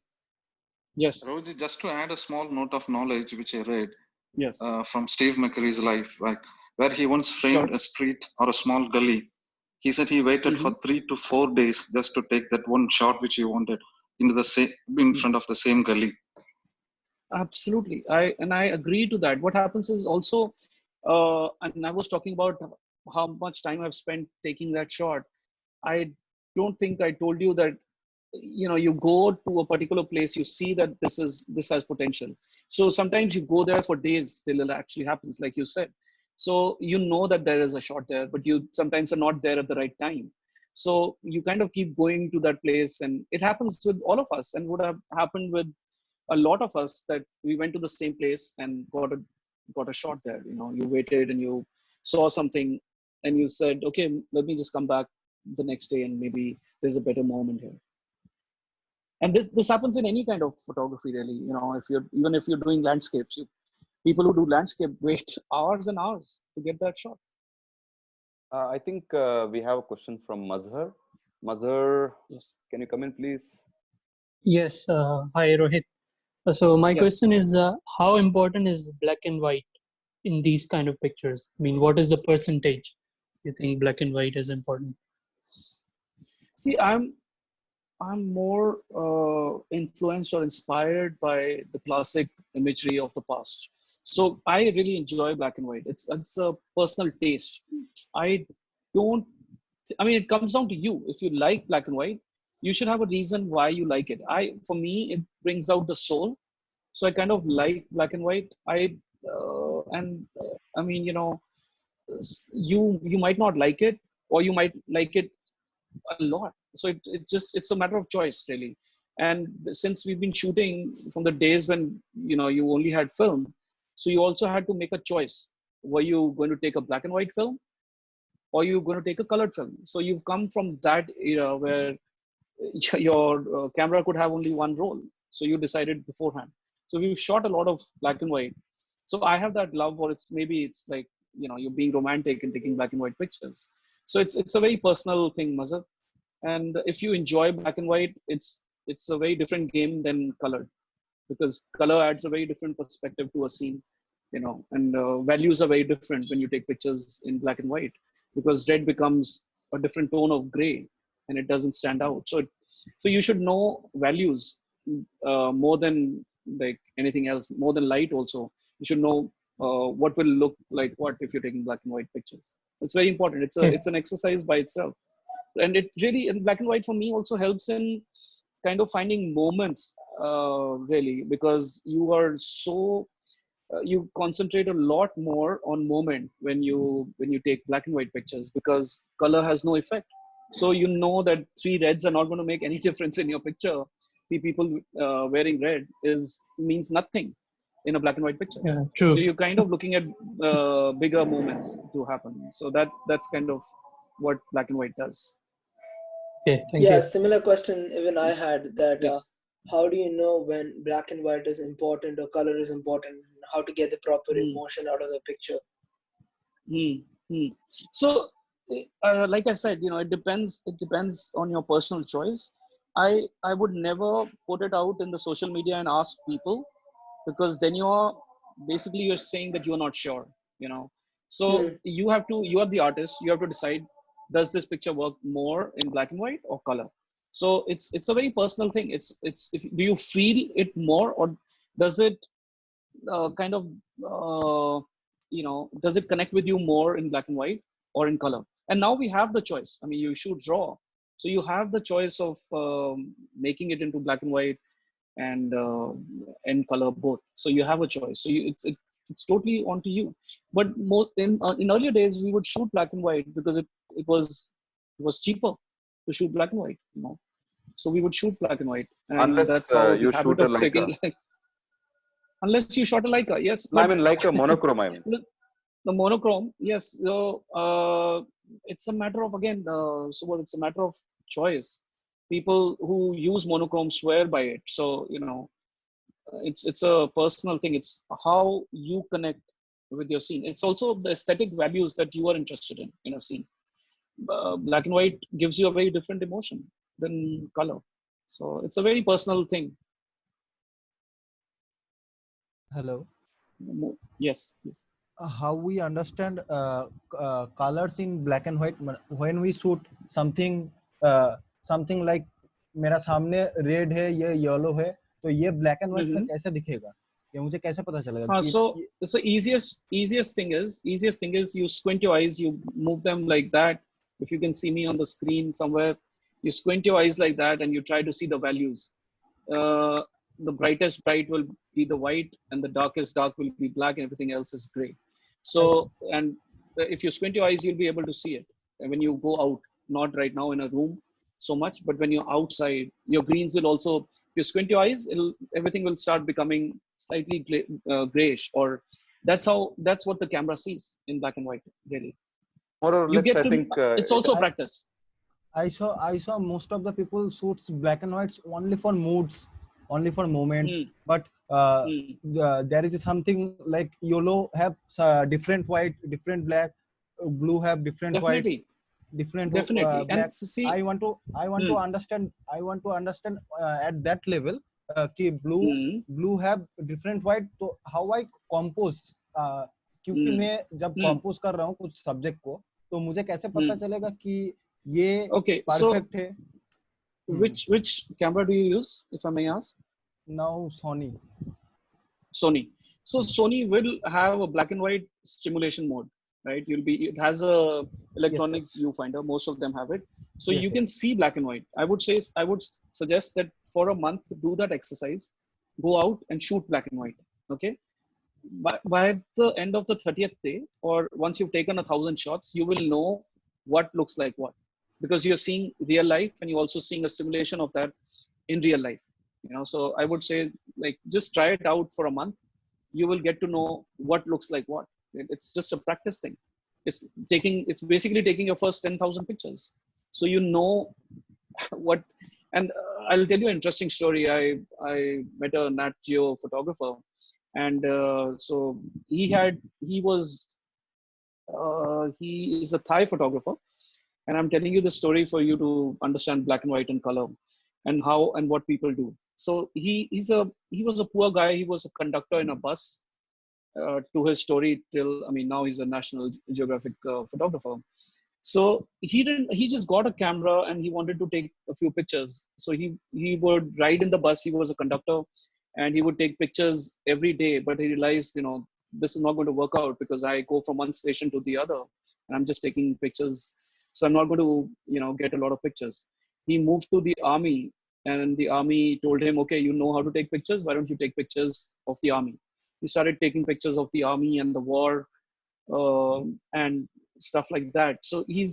Yes. Rohitji, just to add a small note of knowledge which I read Yes. from Steve McCurry's life, like where he once Sure. framed a street or a small gully. He said he waited for 3 to 4 days just to take that one shot which he wanted into the same in front of the same gully. Absolutely. I agree to that. What happens is also, and I was talking about how much time I've spent taking that shot. I don't think I told you that, you know, you go to a particular place, you see that this has potential. So sometimes you go there for days till it actually happens, like you said. So you know that there is a shot there, but you sometimes are not there at the right time. So you kind of keep going to that place, and it happens with all of us, and would have happened with a lot of us, that we went to the same place and got a shot there. You know, you waited and you saw something and you said, okay, let me just come back the next day and maybe there's a better moment here. And this happens in any kind of photography really. You know, even if you're doing landscapes, people who do landscape wait hours and hours to get that shot. I think we have a question from Mazhar. Mazhar, yes, can you come in please? Yes, hi Rohit. So my question is, how important is black and white in these kind of pictures? I mean, what is the percentage you think black and white is important? See, I'm more influenced or inspired by the classic imagery of the past. So I really enjoy black and white. It's a personal taste. I mean, it comes down to you. If you like black and white, you should have a reason why you like it. For me, it brings out the soul. So I kind of like black and white. I mean, you know, you might not like it, or you might like it a lot. So it's a matter of choice really. And since we've been shooting from the days when, you know, you only had film, so you also had to make a choice. Were you going to take a black and white film, or you going to take a colored film? So you've come from that era where your camera could have only one roll. So you decided beforehand. So we've shot a lot of black and white. So I have that love, or it's like, you know, you're being romantic and taking black and white pictures. So it's a very personal thing, Mazhar. And if you enjoy black and white, it's a very different game than colored, because color adds a very different perspective to a scene, you know, and values are very different when you take pictures in black and white. because red becomes a different tone of gray and it doesn't stand out. So you should know values more than like anything else, more than light also. You should know what will look like what if you're taking black and white pictures. It's very important. It's an exercise by itself. And it really, in black and white for me also helps in kind of finding moments really, because you are so you concentrate a lot more on moment when you take black and white pictures, because color has no effect. So you know that three reds are not going to make any difference in your picture. The people wearing red means nothing in a black and white picture. Yeah, true. So you're kind of looking at bigger moments to happen. So that's kind of what black and white does. Okay, thank Yeah, you. similar question even I had that Yes. how do you know when black and white is important or color is important? How to get the proper emotion out of the picture? So, like I said, it depends. It depends on your personal choice. I would never put it out in the social media and ask people, because then you're saying that you're not sure. So you are the artist. You have to decide, does this picture work more in black and white or color? So it's a very personal thing. Do you feel it more, or does it kind of does it connect with you more in black and white or in color? And now we have the choice. I mean, you shoot raw, so you have the choice of making it into black and white and color both. So you have a choice. So it's totally onto you. But more in earlier days, we would shoot black and white because it was cheaper to shoot black and white. So we would shoot black and white, and Unless that's how the you habit shoot a of taking. Leica. Unless you shot a Leica, yes. No, I mean Leica monochrome. I mean the monochrome, yes. So it's a matter of, again, so it's a matter of choice. People who use monochrome swear by it. So it's a personal thing. It's how you connect with your scene. It's also the aesthetic values that you are interested in a scene. Black and white gives you a very different emotion than color. So it's a very personal thing. Hello. Yes. How we understand colors in black and white when we shoot something like मेरा सामने red है, ये yellow है, तो ये black and white में कैसे दिखेगा, ये मुझे कैसे पता चलेगा? So easiest thing is you squint your eyes, you move them like that. If you can see me on the screen somewhere, you squint your eyes like that and you try to see the values. The brightest bright will be the white, and the darkest dark will be black, and everything else is gray. So, and if you squint your eyes, you'll be able to see it. And when you go out, not right now in a room so much, but when you're outside, your greens will also, if you squint your eyes, everything will start becoming slightly grayish, or that's what the camera sees in black and white, really. More or less, I think it's also practice. I saw most of the people shoots black and whites only for moods, only for moments, but there is something like yellow have different white, different black, blue have different Definitely. white, different Definitely. black. And see, I want to understand at that level कि blue have different white, तो how I compose, क्योंकि मैं जब compose कर रहा हूँ कुछ subject को, तो मुझे कैसे पता चलेगा कि ये perfect है? Which camera do you use, if I may ask? Now Sony. So Sony will have a black and white stimulation mode, right? It has a electronic viewfinder. Most of them have it. So you can see black and white. I would suggest that for a month, do that exercise, go out and shoot black and white. Okay. By the end of the 30th day, or once you've taken 1,000 shots, you will know what looks like what, because you're seeing real life and you're also seeing a simulation of that in real life. So I would say, like, just try it out for a month. You will get to know what looks like what. It's just a practice thing. It's basically taking your first 10,000 pictures. So you know what, and I'll tell you an interesting story. I met a Nat Geo photographer, and so he is a Thai photographer, and I'm telling you the story for you to understand black and white and color, and how and what people do. So he was a poor guy. He was a conductor in a bus. To his story, now he's a National Geographic photographer. So he just got a camera and he wanted to take a few pictures. So he would ride in the bus. He was a conductor and he would take pictures every day, but he realized, this is not going to work out because I go from one station to the other and I'm just taking pictures. So I'm not going to, get a lot of pictures. He moved to the army and the army told him, okay, you know how to take pictures. Why don't you take pictures of the army? He started taking pictures of the army and the war and stuff like that. So he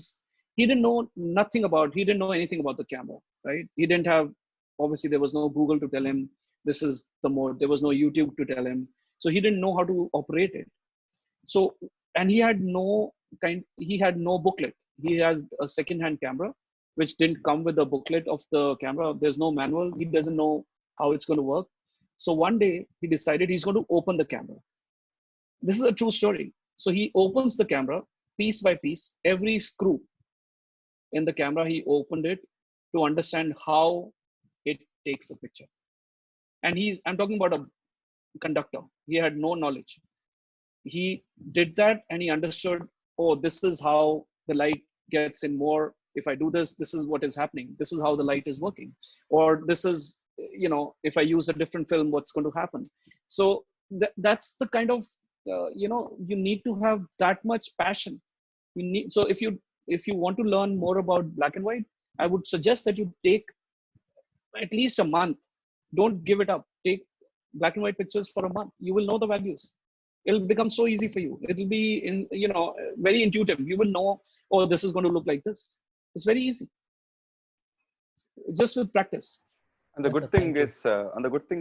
didn't know he didn't know anything about the camera, right? He didn't have, obviously there was no Google to tell him this is the mode. There was no YouTube to tell him. So he didn't know how to operate it. So, and he had no booklet. He has a second-hand camera, which didn't come with the booklet of the camera. There's no manual. He doesn't know how it's going to work. So one day he decided he's going to open the camera. This is a true story. So he opens the camera piece by piece, every screw in the camera, he opened it to understand how it takes a picture. And I'm talking about a conductor. He had no knowledge. He did that and he understood, oh, this is how the light gets in more. If I do this, this is what is happening. This is how the light is working. Or this is, if I use a different film, what's going to happen? So that's the kind of, you need to have that much passion. So if you want to learn more about black and white, I would suggest that you take at least a month. Don't give it up. Take black and white pictures for a month. You will know the values. It'll become so easy for you. It'll be very intuitive. You will know, oh, this is going to look like this. It's very easy. Just with practice. And the good thing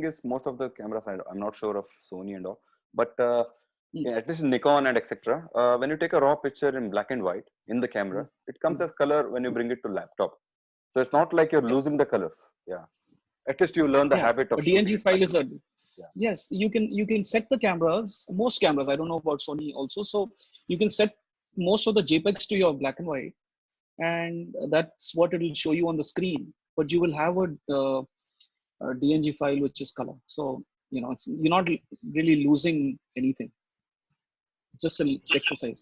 is, most of the cameras, I'm not sure of Sony and all, but at least Nikon and etc. When you take a raw picture in black and white in the camera, it comes as color when you bring it to laptop. So it's not like you're losing the colors. Yeah. At least you learn the habit of. A DNG file is yes. You can set the cameras. Most cameras. I don't know about Sony also. So you can set most of the JPEGs to your black and white, and that's what it will show you on the screen. But you will have a DNG file which is color. So you're not really losing anything. Just an exercise.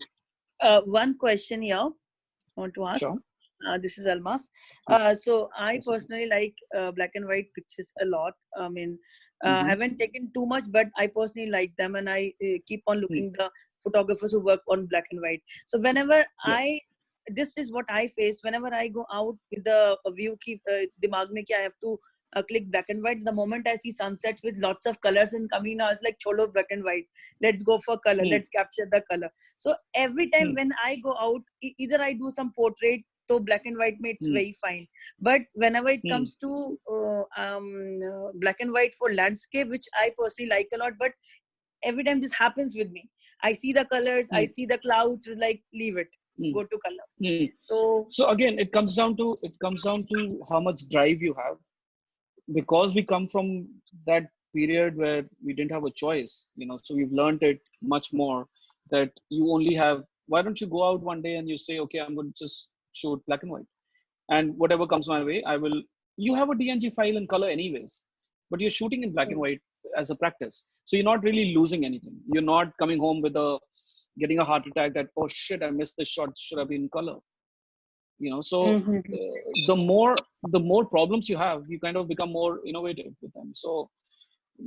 One question here I want to ask. Sure. This is Almas. So I personally like black and white pictures a lot. I mean, I haven't taken too much, but I personally like them, and I keep on looking the photographers who work on black and white. So whenever this is what I face whenever I go out with the view. Dimag mein ki I have to click black and white. The moment I see sunsets with lots of colors and coming now, it's like cholo black and white. Let's go for color. Let's capture the color. So every time when I go out, either I do some portrait. So black and white it's very fine. But whenever it comes to black and white for landscape, which I personally like a lot, but every time this happens with me, I see the colors, I see the clouds, like leave it, go to color. So again, it comes down to how much drive you have, because we come from that period where we didn't have a choice, so we've learned it much more, that you only have. Why don't you go out one day and you say, okay, I'm going to just shoot black and white, and whatever comes my way, you have a DNG file in color anyways, but you're shooting in black and white as a practice. So you're not really losing anything. You're not coming home with getting a heart attack that, oh shit, I missed this shot, should have been in color. So the more problems you have, you kind of become more innovative with them. So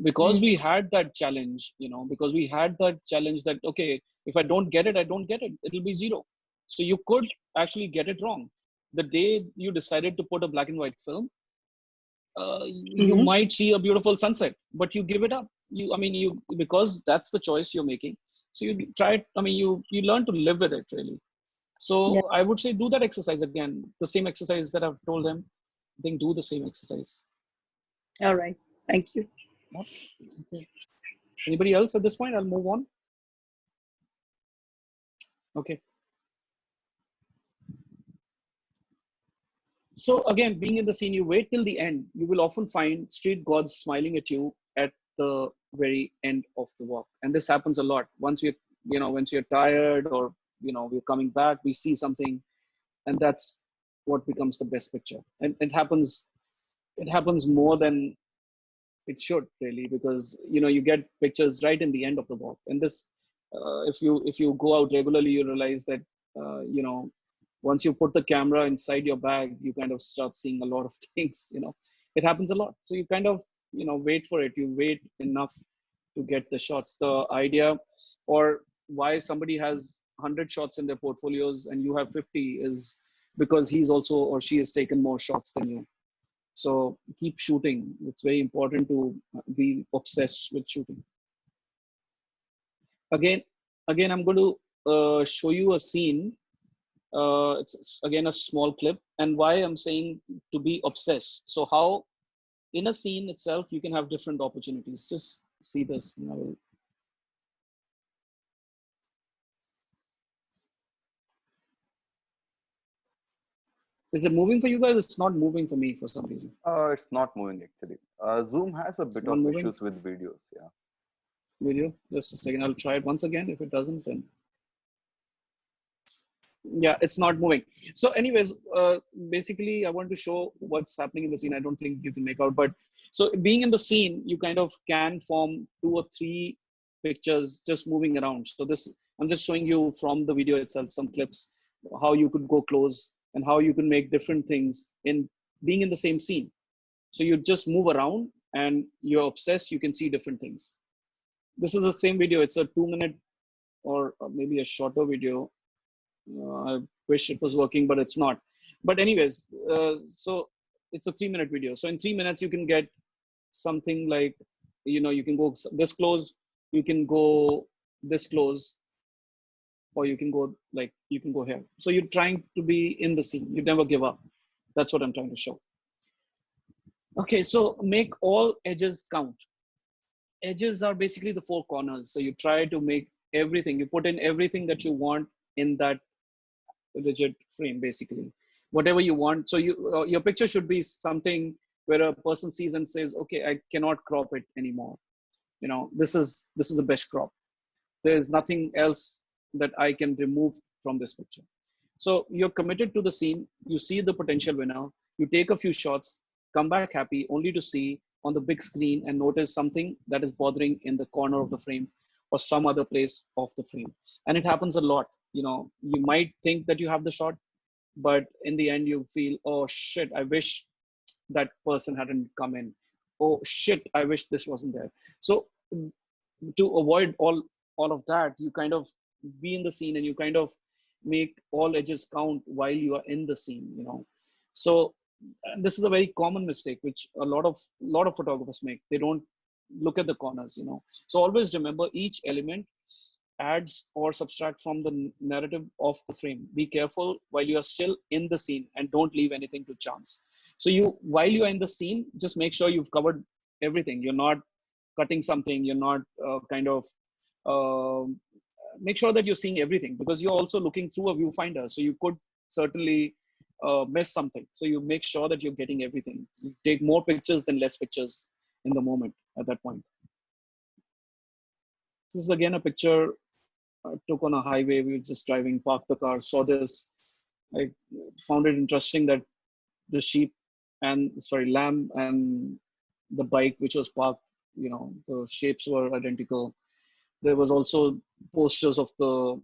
because we had that challenge, that, okay, if I don't get it, I don't get it. It'll be zero. So you could actually get it wrong. The day you decided to put a black and white film, you might see a beautiful sunset, but you give it up. Because that's the choice you're making. So you try it. You learn to live with it, really. So I would say do that exercise again. The same exercise that I've told them. I think do the same exercise. All right. Thank you. Okay. Anybody else at this point? I'll move on. Okay. So again, being in the scene, you wait till the end. You will often find street gods smiling at you at the very end of the walk. And this happens a lot. Once we're tired, or we're coming back, we see something, and that's what becomes the best picture. And it happens more than it should, really, because you get pictures right in the end of the walk. And this, if you go out regularly, you realize that Once you put the camera inside your bag, you kind of start seeing a lot of things, it happens a lot. So you kind of, wait for it. You wait enough to get the shots. The idea, or why somebody has 100 shots in their portfolios and you have 50, is because he's also, or she has taken more shots than you. So keep shooting. It's very important to be obsessed with shooting. Again, I'm going to show you a scene. It's again a small clip, and why I'm saying to be obsessed. So how in a scene itself you can have different opportunities. Just see this. Is it moving for you guys? It's not moving for me for some reason. It's not moving actually. Zoom has a bit of issues with videos. Yeah. Video. Just a second. I'll try it once again. If it doesn't, then yeah, it's not moving. So anyways, basically I want to show what's happening in the scene. I don't think you can make out, but so being in the scene, you kind of can form 2 or 3 pictures just moving around. So this, I'm just showing you from the video itself, some clips, how you could go close and how you can make different things in being in the same scene. So you just move around and you're obsessed, you can see different things. This is the same video. It's a 2-minute or maybe a shorter video. I wish it was working, but it's not. But anyways, so it's a 3-minute video. So in 3 minutes, you can get something like, you can go this close, you can go this close, or you can go here. So you're trying to be in the scene. You never give up. That's what I'm trying to show. Okay, so make all edges count. Edges are basically the 4 corners. So you try to make everything, you put in everything that you want in that rigid frame, basically whatever you want. So your picture should be something where a person sees and says, okay, I cannot crop it anymore. This is the best crop. There's nothing else that I can remove from this picture. So you're committed to the scene. You see the potential winner. You take a few shots, come back happy, only to see on the big screen and notice something that is bothering in the corner of the frame or some other place of the frame. And it happens a lot. You might think that you have the shot, but in the end you feel, oh shit, I wish that person hadn't come in. Oh shit, I wish this wasn't there. So to avoid all of that, you kind of be in the scene and you kind of make all edges count while you are in the scene. So this is a very common mistake which a lot of photographers make. They don't look at the corners. So always remember, each element adds or subtract from the narrative of the frame. Be careful while you are still in the scene and don't leave anything to chance. So while you are in the scene, just make sure you've covered everything. You're not cutting something. You're not make sure that you're seeing everything, because you're also looking through a viewfinder. So you could certainly miss something. So you make sure that you're getting everything. You take more pictures than less pictures in the moment at that point. This is again a picture I took on a highway. We were just driving, parked the car, saw this. I found it interesting that the lamb and the bike which was parked, the shapes were identical. There was also posters of a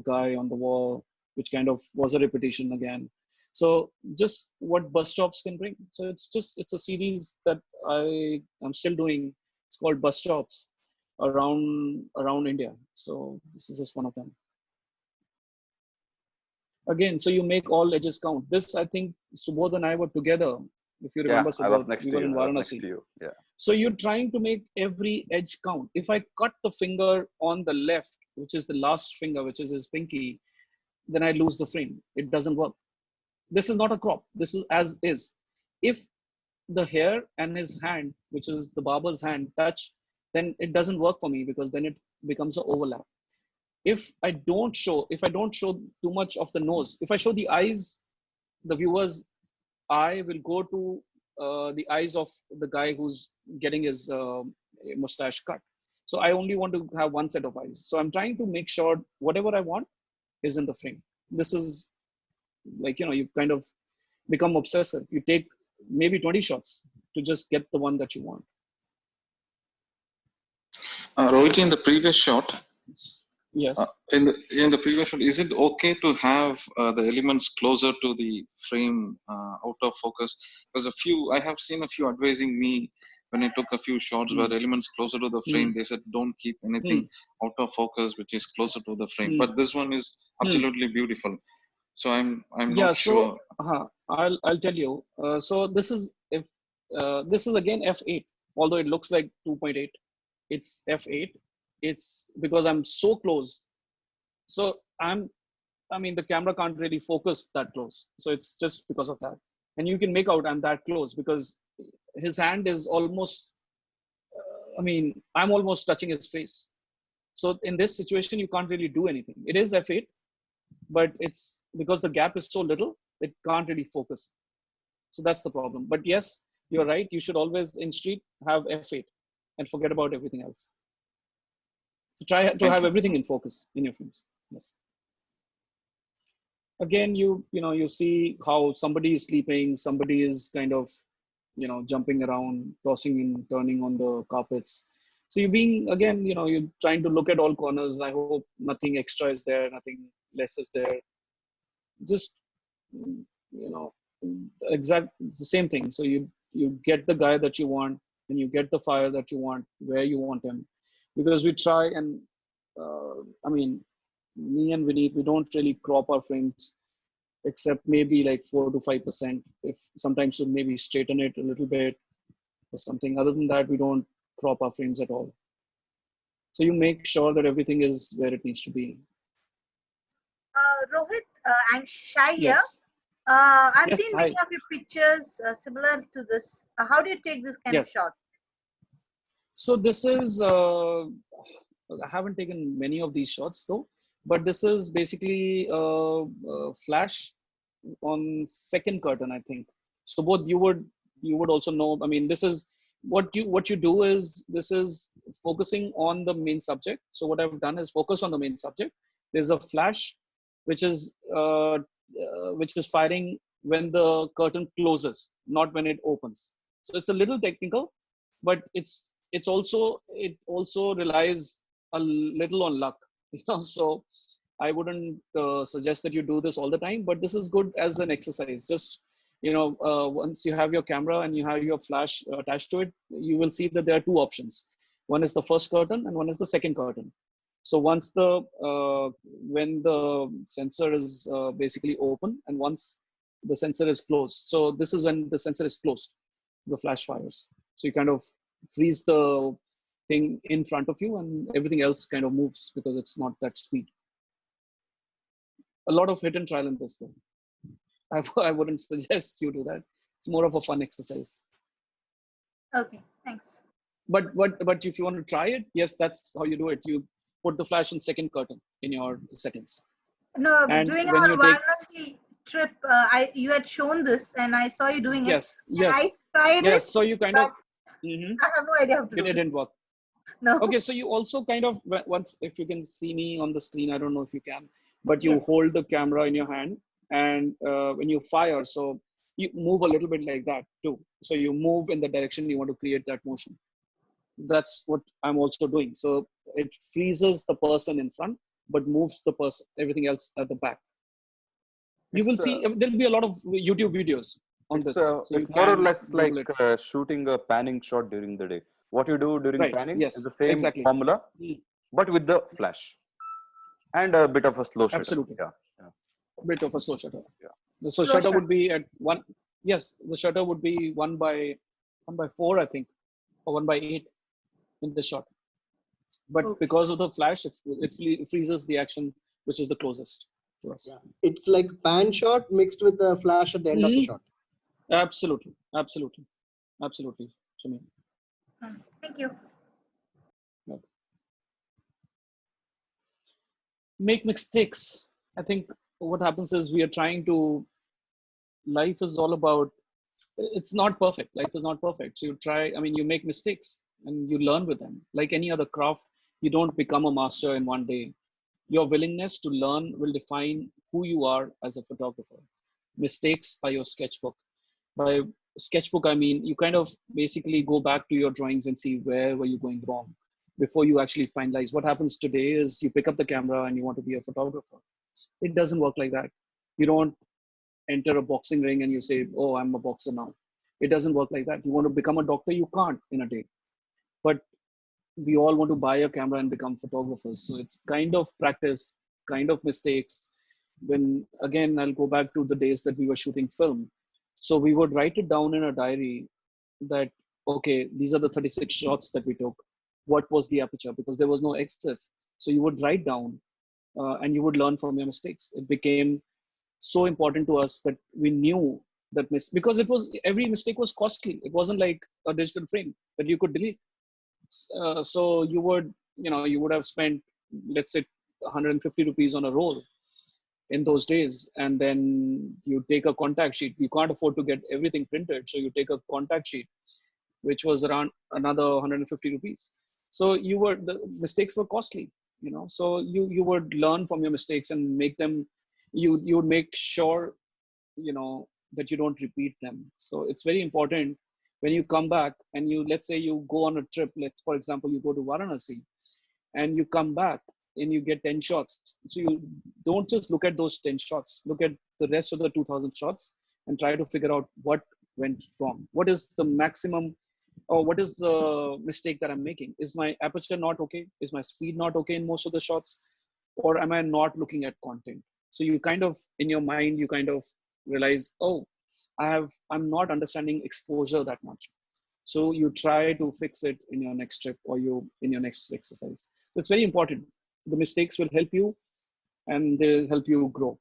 guy on the wall, which kind of was a repetition again. So just what bus stops can bring. So it's a series that I am still doing. It's called Bus Stops around India. So this is just one of them. Again, so you make all edges count. This, I think Subodh and I were together. If you remember, I was next we to were you. in I was next Varanasi. to you. Yeah. So you're trying to make every edge count. If I cut the finger on the left, which is the last finger, which is his pinky, then I lose the frame. It doesn't work. This is not a crop. This is as is. If the hair and his hand, which is the barber's hand, touch, then it doesn't work for me, because then it becomes an overlap. If I don't show too much of the nose, if I show the eyes, the viewer's eye will go to the eyes of the guy who's getting his mustache cut. So I only want to have one set of eyes. So I'm trying to make sure whatever I want is in the frame. This is like, you kind of become obsessive. You take maybe 20 shots to just get the one that you want. Rohit, in the previous shot, Yes. In the previous one, is it okay to have the elements closer to the frame, out of focus? Because I have seen a few advising me when I took a few shots where elements closer to the frame, they said don't keep anything out of focus which is closer to the frame. But this one is absolutely beautiful. So I'm not sure. I'll tell you. So this is this is again f8, although it looks like 2.8. It's f8. It's because I'm so close. So I mean, the camera can't really focus that close. So it's just because of that. And you can make out I'm that close because his hand is almost, I mean, I'm almost touching his face. So in this situation, you can't really do anything. It is f8, but it's because the gap is so little, it can't really focus. So that's the problem. But yes, you're right. You should always in Street have f8 and forget about everything else. So try to have everything in focus in your films. Yes. Again, you see how somebody is sleeping, somebody is kind of, jumping around, tossing and turning on the carpets. So you're being, again, you're trying to look at all corners. I hope nothing extra is there, nothing less is there. Just, it's the same thing. So you get the guy that you want, and you get the fire that you want, where you want him. Because we try and, I mean, me and Vineet, we don't really crop our frames except maybe like 4 to 5%. If sometimes we maybe straighten it a little bit or something. Other than that, we don't crop our frames at all. So you make sure that everything is where it needs to be. Rohit and Shai here. Yes. I've Yes, seen many hi. of your pictures similar to this. How do you take this kind of Yes. shot? So this is, I haven't taken many of these shots though, but this is basically flash on second curtain, I think. So both you would also know. I mean, this is what you do is this is focusing on the main subject. So what I've done is focus on the main subject. There's a flash, which is firing when the curtain closes, not when it opens. So it's a little technical, but it also relies a little on luck. So I wouldn't suggest that you do this all the time, but this is good as an exercise. Just, once you have your camera and you have your flash attached to it, you will see that there are two options. One is the first curtain and one is the second curtain. So once when the sensor is basically open and once the sensor is closed. So this is when the sensor is closed, the flash fires. So you kind of freeze the thing in front of you and everything else kind of moves because it's not that speed. A lot of hit and trial in this though. I wouldn't suggest you do that. It's more of a fun exercise. Okay, thanks. But if you want to try it, yes, that's how you do it. You put the flash in second curtain in your settings. No, And during when our you take, Varanasi trip, you had shown this and I saw you doing it. yes, I tried it. so you kind of, I have no idea how to do it this. didn't work. No. Okay, so you also kind of, once, if you can see me on the screen, I don't know if you can, but you hold the camera in your hand and when you fire, so you move a little bit like that too. So you move in the direction you want to create that motion. That's what I'm also doing. So it freezes the person in front, but moves the person, everything else at the back. You will see, there'll be a lot of YouTube videos on this. So it's you more or can less like Google it. shooting a panning shot during the day. What you do during Right, panning yes, is the same exactly. formula, but with the flash and a bit of a slow shutter. Absolutely. Yeah. Bit of a slow shutter. Yeah. So Slow shutter shutter. would be at 1. Yes, the shutter would be 1/4, I think, or 1/8 in the shot. But because of the flash, it freezes the action, which is the closest to us. Yeah. It's like pan shot mixed with a flash at the end of the shot. Absolutely, absolutely, absolutely. Shami. Thank you. Make mistakes. I think what happens is we are trying to. Life is all about. It's not perfect. Life is not perfect. So you try. I mean, you make mistakes and you learn with them. Like any other craft, you don't become a master in one day. Your willingness to learn will define who you are as a photographer. Mistakes are your sketchbook. By sketchbook, I mean you kind of basically go back to your drawings and see where were you going wrong. before you actually finalize. What happens today is you pick up the camera and you want to be a photographer. It doesn't work like that. You don't enter a boxing ring and you say, oh, I'm a boxer now. It doesn't work like that. You want to become a doctor, you can't in a day. But we all want to buy a camera and become photographers. So it's kind of practice, kind of mistakes. When, again, I'll go back to the days that we were shooting film. So we would write it down in a diary that, okay, these are the 36 shots that we took. What was the aperture? Because there was no EXIF. So you would write down and you would learn from your mistakes. It became so important to us that we knew that because it was, every mistake was costly. It wasn't like a digital frame that you could delete. So you would, you would have spent, let's say, 150 rupees on a roll in those days. And then you take a contact sheet. You can't afford to get everything printed. So you take a contact sheet, which was around another 150 rupees. So the mistakes were costly, so you would learn from your mistakes and make them, you would make sure, that you don't repeat them. So it's very important when you come back and let's say you go on a trip, for example, you go to Varanasi and you come back and you get 10 shots. So you don't just look at those 10 shots, look at the rest of the 2000 shots and try to figure out what went wrong. What is the maximum, or what is the mistake that I'm making? Is my aperture not okay? Is my speed not okay in most of the shots? Or am I not looking at content? So you kind of, in your mind, you kind of realize, oh, I'm not understanding exposure that much. So you try to fix it in your next trip or in your next exercise. So it's very important. The mistakes will help you and they'll help you grow.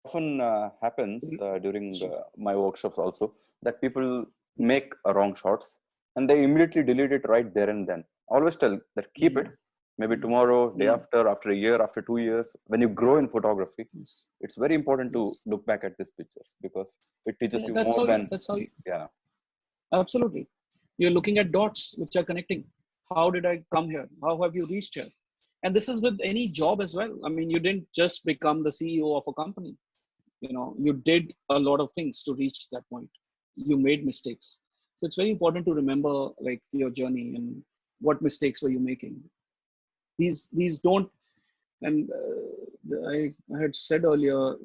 Often happens during my workshops also that people make wrong shots and they immediately delete it right there and then. I always tell that keep it, maybe tomorrow, day after a year, after 2 years. When you grow in photography, it's very important to look back at these pictures because it teaches you more than. Yeah. Absolutely. You're looking at dots which are connecting. How did I come here? How have you reached here? And this is with any job as well. I mean, you didn't just become the CEO of a company. You did a lot of things to reach that point. You made mistakes. So it's very important to remember like your journey and what mistakes were you making. These don't, and I had said earlier,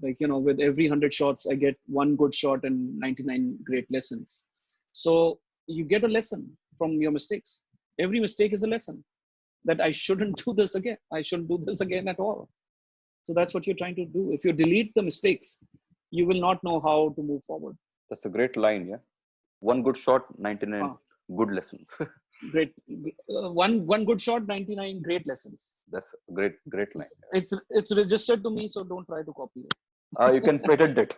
like, with every 100 shots, I get one good shot and 99 great lessons. So you get a lesson from your mistakes. Every mistake is a lesson that I shouldn't do this again. I shouldn't do this again at all. So that's what you're trying to do. If you delete the mistakes, you will not know how to move forward. That's a great line. Yeah. One good shot, 99 good lessons. Great. One good shot, 99 great lessons. That's a great line. It's registered to me, so don't try to copy it. You can patent it.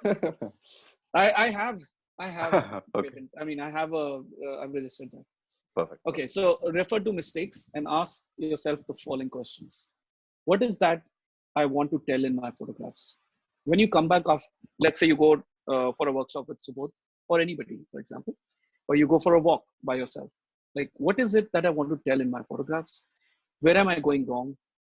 I have. Okay. Patent. I mean, I've registered that. Perfect. Okay, so refer to mistakes and ask yourself the following questions. What is that I want to tell in my photographs? When you come back off, let's say you go for a workshop with Subodh or anybody, for example, or you go for a walk by yourself. Like, what is it that I want to tell in my photographs? Where am I going wrong?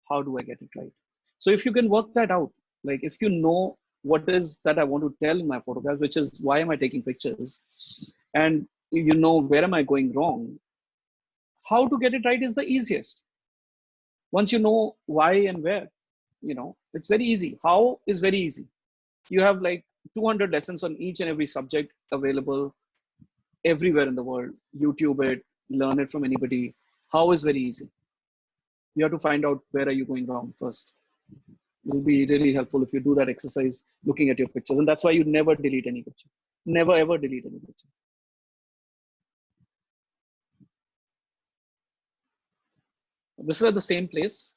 How do I get it right? So if you can work that out, like if you know what is that I want to tell in my photographs, which is why am I taking pictures, and where am I going wrong, how to get it right is the easiest. Once you know why and where, it's very easy. How is very easy. You have like 200 lessons on each and every subject available everywhere in the world. YouTube it, learn it from anybody. How is very easy. You have to find out where are you going wrong first. It will be really helpful if you do that exercise looking at your pictures. And that's why you never delete any picture. Never ever delete any picture. This is at the same place,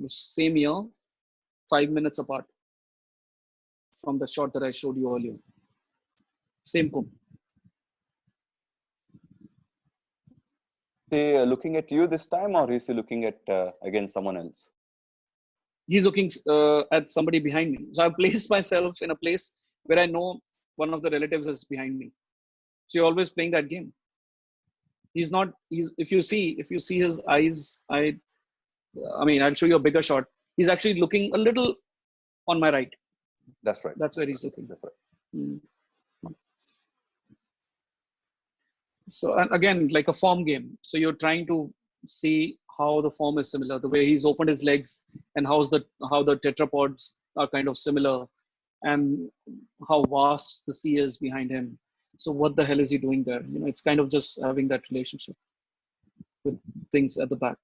same year, 5 minutes apart from the shot that I showed you earlier. Same Kumbh. Looking at you this time, or is he looking at again someone else? He's looking at somebody behind me. So I've placed myself in a place where I know one of the relatives is behind me. So you're always playing that game. If you see his eyes, I'll show you a bigger shot. He's actually looking a little on my right. That's right. That's where he's looking. That's right. So, and again, like a form game. So you're trying to see how the form is similar, the way he's opened his legs, and how the tetrapods are kind of similar, and how vast the sea is behind him. So what the hell is he doing there? You know, it's kind of just having that relationship with things at the back.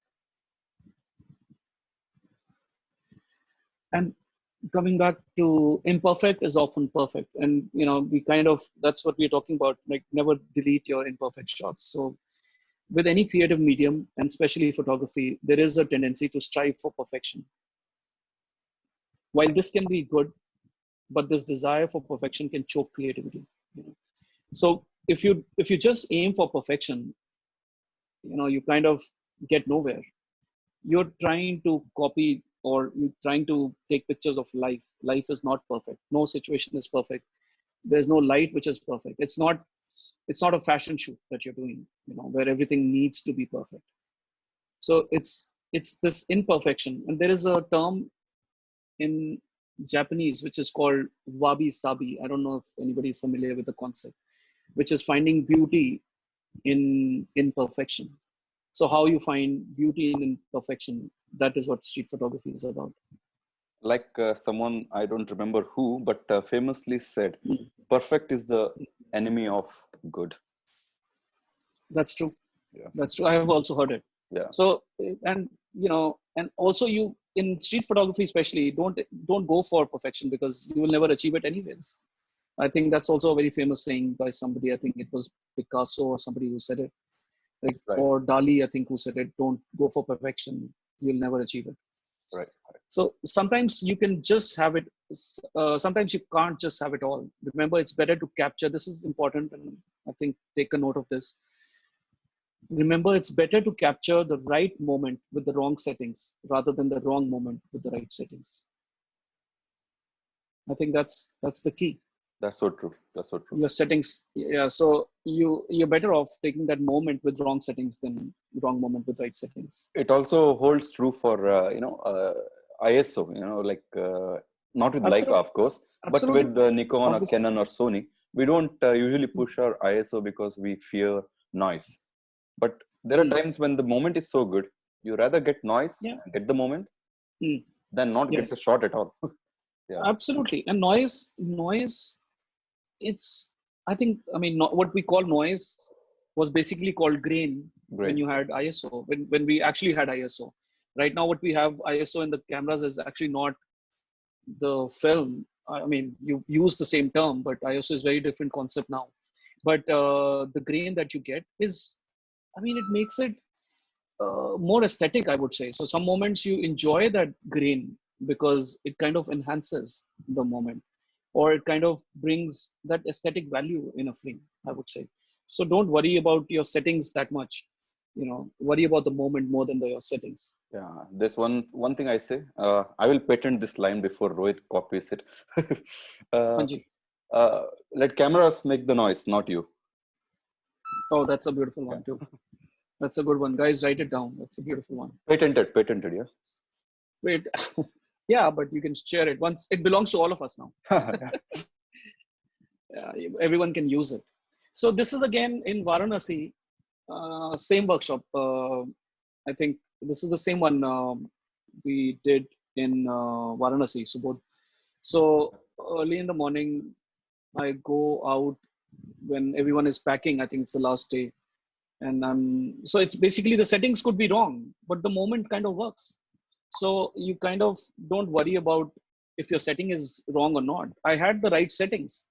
And coming back to imperfect is often perfect. And, you know, we kind of, that's what we're talking about, like never delete your imperfect shots. So with any creative medium, and especially photography, there is a tendency to strive for perfection. While this can be good, but this desire for perfection can choke creativity. You know? So if you just aim for perfection, you know, you kind of get nowhere. You're trying to copy, or you're trying to take pictures of life. Life is not perfect. No situation is perfect. There's no light which is perfect. It's not a fashion shoot that you're doing, you know, where everything needs to be perfect. So it's this imperfection. And there is a term in Japanese which is called wabi sabi. I don't know if anybody is familiar with the concept, which is finding beauty in imperfection. So how you find beauty in imperfection, that is what street photography is about. Like someone, I don't remember who, but famously said, perfect is the enemy of good. That's true. Yeah. That's true. I have also heard it. Yeah. So, and, you know, and also you, in street photography especially, don't go for perfection, because you will never achieve it anyways. I think that's also a very famous saying by somebody. I think it was Picasso or somebody who said it. Like, right. Or Dali, I think, who said it, don't go for perfection, you'll never achieve it. Right. So sometimes you can just have it, sometimes you can't just have it all. Remember, it's better to capture, this is important, and I think take a note of this. Remember, it's better to capture the right moment with the wrong settings rather than the wrong moment with the right settings. I think that's the key. That's so true. That's so true. Your settings, yeah. So you're better off taking that moment with wrong settings than wrong moment with right settings. It also holds true for ISO. You know, like not with Absolutely. Leica, of course, Absolutely. but with Nikon Obviously. or Canon or Sony. We don't usually push our ISO because we fear noise. But there are times when the moment is so good, you rather get noise, get the moment, than not get the shot at all. Yeah. Absolutely. And noise, it's, I think, I mean, what we call noise was basically called grain when you had ISO, when we actually had ISO. Right now, what we have ISO in the cameras is actually not the film. I mean, you use the same term, but ISO is very different concept now. But the grain that you get is, I mean, it makes it more aesthetic, I would say. So some moments you enjoy that grain because it kind of enhances the moment, or it kind of brings that aesthetic value in a frame, I would say. So don't worry about your settings that much. You know, worry about the moment more than your settings. Yeah, there's one thing I say. I will patent this line before Rohit copies it. Let cameras make the noise, not you. Oh, that's a beautiful one too. That's a good one. Guys, write it down. That's a beautiful one. Patented, yeah. Wait, yeah, but you can share it. Once it belongs to all of us now. Yeah, everyone can use it. So this is again in Varanasi, same workshop. I think this is the same one we did in Varanasi, Subodh. So early in the morning, I go out when everyone is packing. I think it's the last day. And so it's basically the settings could be wrong, but the moment kind of works. So you kind of don't worry about if your setting is wrong or not. I had the right settings,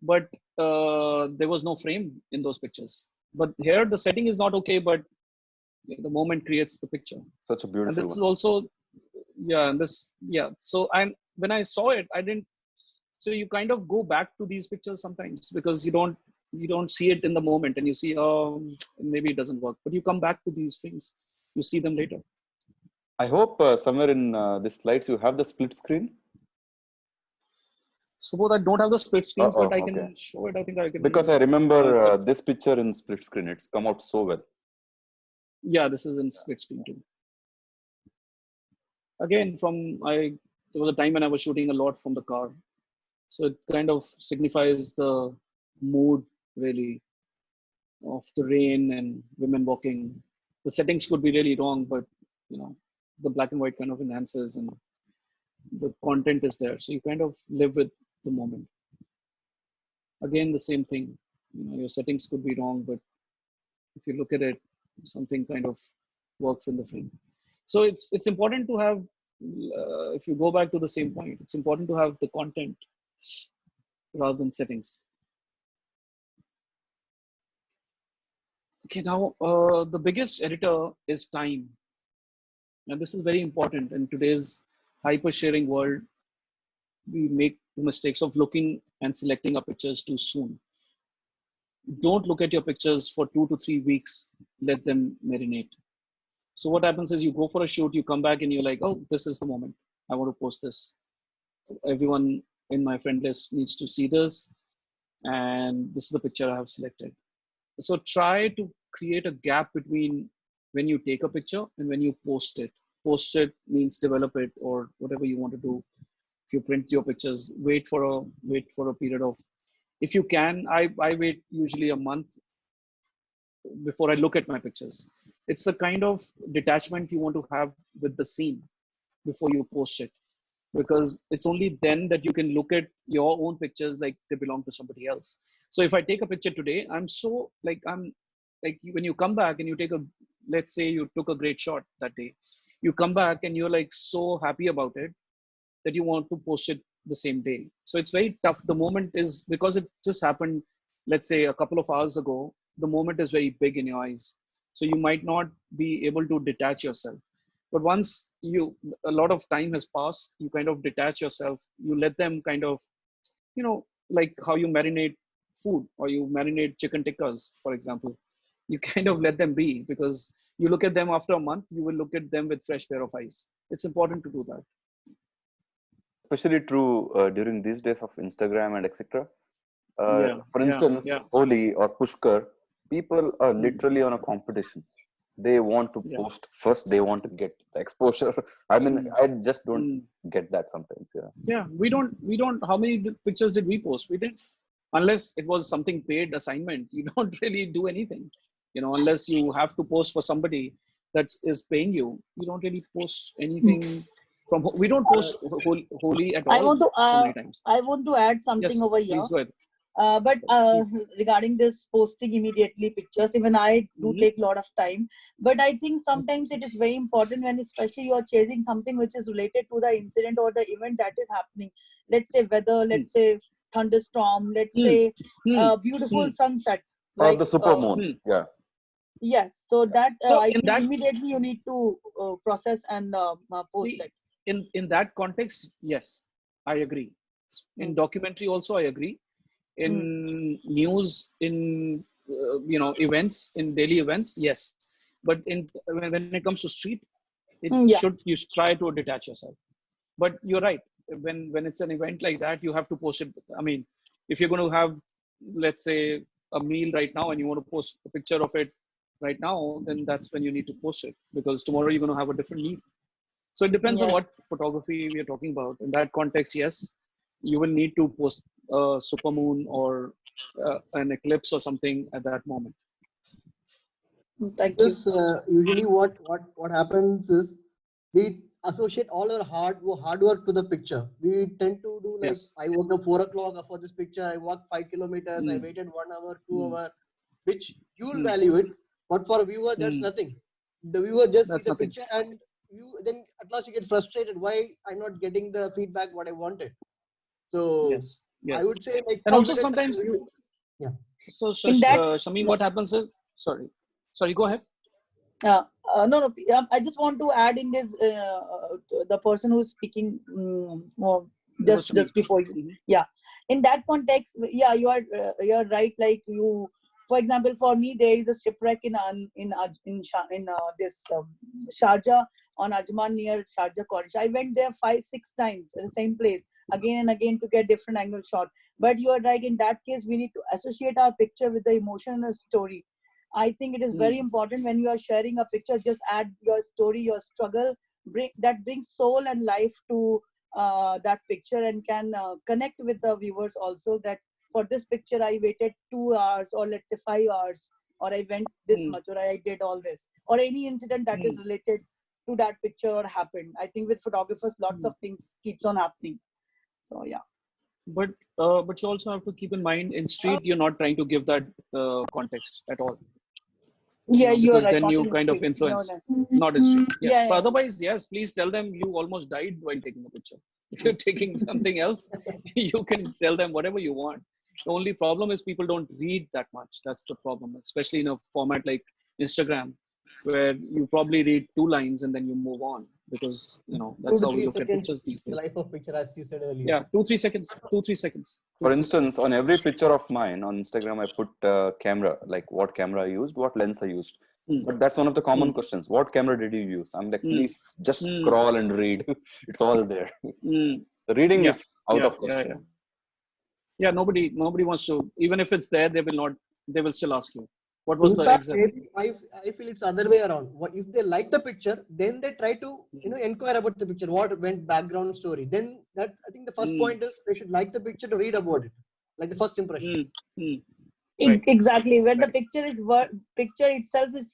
but there was no frame in those pictures. But here the setting is not okay, but the moment creates the picture. Such a beautiful and this one. is also, So when I saw it, I didn't. So you kind of go back to these pictures sometimes because you don't see it in the moment, and you see, oh, maybe it doesn't work. But you come back to these frames, you see them later. I hope somewhere in the slides you have the split screen. Subodh, I don't have the split screens, but I can show it. I think I can. Because I remember this picture in split screen. It's come out so well. Yeah, this is in split screen too. Again, there was a time when I was shooting a lot from the car. So it kind of signifies the mood, really. of the rain and women walking. The settings could be really wrong, but the black and white kind of enhances, and the content is there, so you kind of live with the moment. Again, the same thing. Your settings could be wrong, but if you look at it, something kind of works in the frame. So it's important to have. If you go back to the same point, it's important to have the content rather than settings. Okay, now the biggest editor is time. And this is very important in today's hyper sharing world. We make the mistakes of looking and selecting our pictures too soon. Don't look at your pictures for 2 to 3 weeks. Let them marinate. So what happens is you go for a shoot, you come back and you're like, oh, this is the moment. I want to post this. Everyone in my friend list needs to see this. And this is the picture I have selected. So try to create a gap between when you take a picture and when you post it. Post it means develop it or whatever you want to do. If you print your pictures, wait for a period of, if you can, I wait usually a month before I look at my pictures. It's the kind of detachment you want to have with the scene before you post it, because it's only then that you can look at your own pictures like they belong to somebody else. So if I take a picture today, I'm like when you come back and you take let's say you took a great shot that day, you come back and you're like so happy about it that you want to post it the same day. So it's very tough. The moment is, because it just happened, let's say a couple of hours ago, the moment is very big in your eyes. So you might not be able to detach yourself. But once a lot of time has passed, you kind of detach yourself. You let them kind of, like how you marinate food or you marinate chicken tikkas, for example. You kind of let them be, because you look at them after a month, you will look at them with fresh pair of eyes. It's important to do that. Especially true during these days of Instagram and etc. For instance, Holi or Pushkar, people are literally on a competition. They want to post first. They want to get the exposure. I mean, I just don't get that sometimes. Yeah, we don't. How many pictures did we post? We didn't, unless it was something paid assignment. You don't really do anything, unless you have to post for somebody that is paying you. You don't really post anything. We don't post Holi at all. So many times. I want to add something over here. Please go ahead. But regarding this posting immediately pictures, even I do take a lot of time. But I think sometimes it is very important when especially you are chasing something which is related to the incident or the event that is happening. Let's say weather, let's say thunderstorm, let's say beautiful sunset. Or the supermoon, yeah. Yes, so that I think immediately you need to process and post it. In that context, yes, I agree. In documentary also, I agree. In news, in events, in daily events, yes. But when it comes to street, you try to detach yourself. But you're right. When it's an event like that, you have to post it. I mean, if you're going to have, let's say, a meal right now and you want to post a picture of it right now, then that's when you need to post it, because tomorrow you're going to have a different meal. So it depends on what photography we are talking about. In that context, yes, you will need to post a supermoon or an eclipse or something at that moment. Thank you. Usually what happens is we associate all our hard work to the picture. We tend to do like, I woke up 4 o'clock for this picture, I walked 5 kilometers, I waited 1 hour, 2 hours, which you'll value it. But for a viewer, that's nothing. The viewer just sees the picture and then at last you get frustrated. Why I'm not getting the feedback what I wanted? So I would say like, and also sometimes So Shamim, what happens is, sorry, go ahead. No, I just want to add in this the person who's speaking just before you. In that context, you're right. Like you, for example, for me there is a shipwreck in this Sharjah on Ajman near Sharjah College. I went there 5-6 times in the same place again and again to get different angle shot. But you are right, in that case we need to associate our picture with the emotional story. I think it is very important when you are sharing a picture, just add your story, your struggle, that brings soul and life to that picture and can connect with the viewers also, that for this picture I waited 2 hours or let's say 5 hours or I went this much, or I did all this, or any incident that is related to that picture or happened. I think with photographers, lots of things keeps on happening. So yeah. But you also have to keep in mind, in street you're not trying to give that context at all. Yeah, you're because right. then Not you in kind of street. influence. No. Not in street. Yes. Yeah, But yeah. otherwise, yes, please tell them you almost died while taking a picture. If you're taking something else, you can tell them whatever you want. The only problem is people don't read that much. That's the problem, especially in a format like Instagram, where you probably read 2 lines and then you move on, because that's 2 how to we 3 look at seconds, pictures these the days. life of picture, as you said earlier. Yeah, 2-3 seconds. 2-3 seconds. For instance, on every picture of mine on Instagram, I put camera, like what camera I used, what lens I used. But that's one of the common questions. What camera did you use? I'm like, please just scroll and read. It's all there. The reading is out of question. Yeah, nobody wants to, even if it's there, they will still ask you, what was In the fact, exact? maybe I feel it's other way around. If they like the picture, then they try to inquire about the picture, what went background story. Then that, I think the first point is they should like the picture to read about it, like the first impression. Right. Exactly. When the picture itself is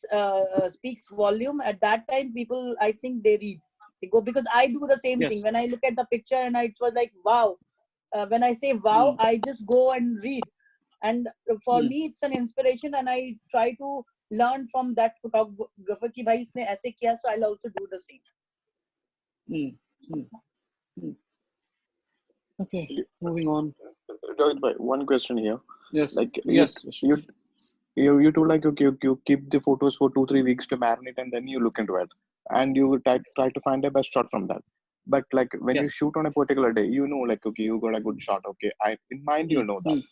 speaks volume, at that time people, I think they read. They go, because I do the same thing. When I look at the picture and it was like wow. When I say wow, I just go and read. And for me, it's an inspiration, and I try to learn from that photographer ki bhai isne aise kiya, so I'll also do the same. Okay, moving on. Rohit bhai, one question here. Yes. Like yes. You told like okay, you keep the photos for 2-3 weeks to marinate, and then you look into it, and you try to find the best shot from that. But like when you shoot on a particular day, like okay, you got a good shot. Okay, in mind you know that.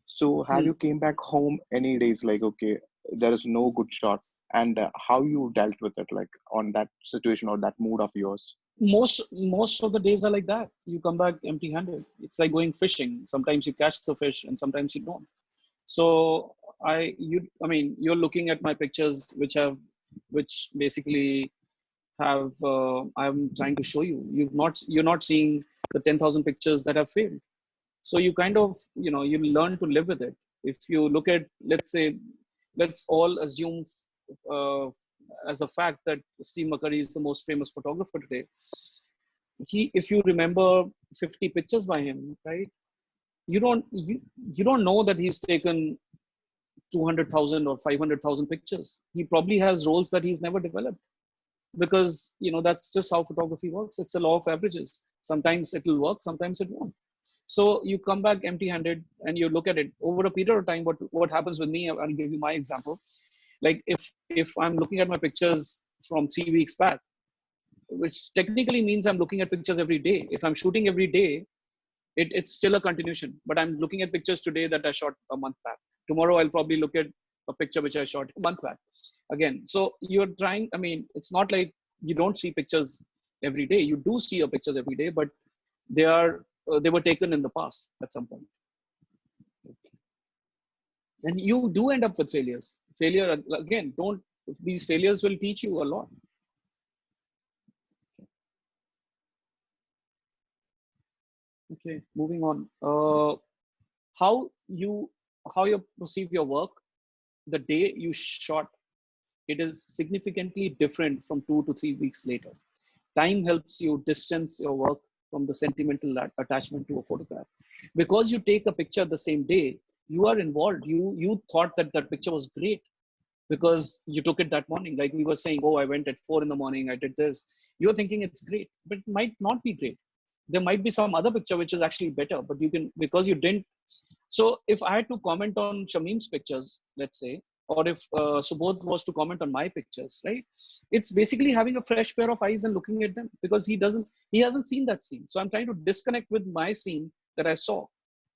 So have you came back home any days like okay, there is no good shot, and how you dealt with it, like on that situation or that mood of yours? Most of the days are like that. You come back empty-handed. It's like going fishing. Sometimes you catch the fish and sometimes you don't. So you're looking at my pictures, which basically have I'm trying to show you. You're not seeing the 10,000 pictures that have failed. So you kind of you learn to live with it. If you look at, let's all assume as a fact that Steve McCurry is the most famous photographer today. If you remember 50 pictures by him, right? You don't know that he's taken 200,000 or 500,000 pictures. He probably has roles that he's never developed, because that's just how photography works. It's a law of averages. Sometimes it will work, sometimes it won't. So you come back empty-handed and you look at it over a period of time. What happens with me? I'll give you my example. Like if I'm looking at my pictures from 3 weeks back, which technically means I'm looking at pictures every day. If I'm shooting every day, it's still a continuation. But I'm looking at pictures today that I shot a month back. Tomorrow I'll probably look at a picture which I shot a month back again. So you're trying. I mean, it's not like you don't see pictures every day. You do see your pictures every day, but they were taken in the past at some point. And you do end up with failures. Failure again. These failures will teach you a lot. Okay, moving on. How you perceive your work the day you shot, it is significantly different from 2 to 3 weeks later. Time helps you distance your work from the sentimental attachment to a photograph. Because you take a picture the same day, you are involved. You thought that picture was great because you took it that morning. Like we were saying, oh, I went at 4 in the morning, I did this. You're thinking it's great, but it might not be great. There might be some other picture which is actually better, but because you didn't. So if I had to comment on Shamim's pictures, let's say, or if Subodh was to comment on my pictures, right? It's basically having a fresh pair of eyes and looking at them, because he hasn't seen that scene. So I'm trying to disconnect with my scene that I saw.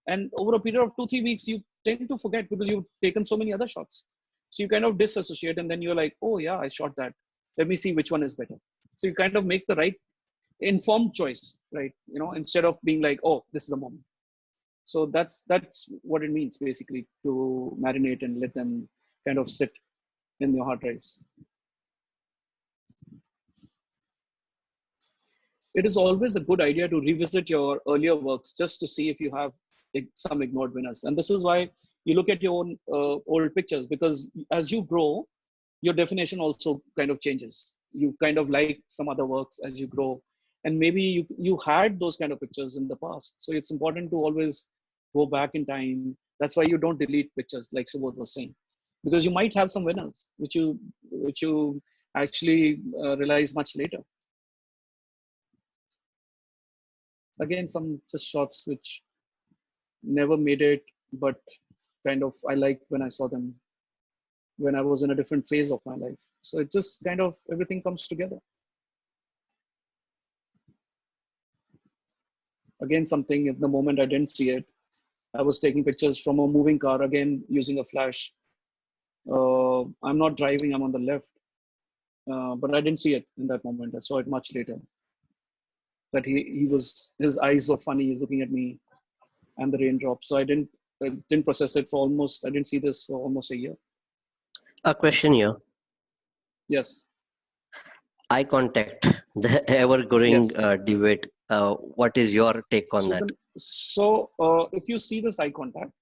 And over a period of 2-3 weeks, you tend to forget because you've taken so many other shots. So you kind of disassociate, and then you're like, oh yeah, I shot that. Let me see which one is better. So you kind of make the right informed choice, right? Instead of being like, oh, this is the moment. So that's what it means basically, to marinate and let them kind of sit in your hard drives. It is always a good idea to revisit your earlier works just to see if you have some ignored winners. And this is why you look at your own old pictures, because as you grow, your definition also kind of changes. You kind of like some other works as you grow, and maybe you had those kind of pictures in the past. So it's important to always go back in time. That's why you don't delete pictures, like Subodh was saying, because you might have some winners which you actually realize much later. Again, some just shots which never made it, but kind of I liked when I saw them when I was in a different phase of my life. So it just kind of everything comes together. Again, something at the moment I didn't see it. I was taking pictures from a moving car, again using a flash. I'm not driving, I'm on the left. But I didn't see it in that moment. I saw it much later. That his eyes were funny, he's looking at me, and the raindrops. So I didn't process it for almost, I didn't see this for almost a year. A question here. Yes. Eye contact, the ever-growing Yes. debate. What is your take on that? If you see this eye contact,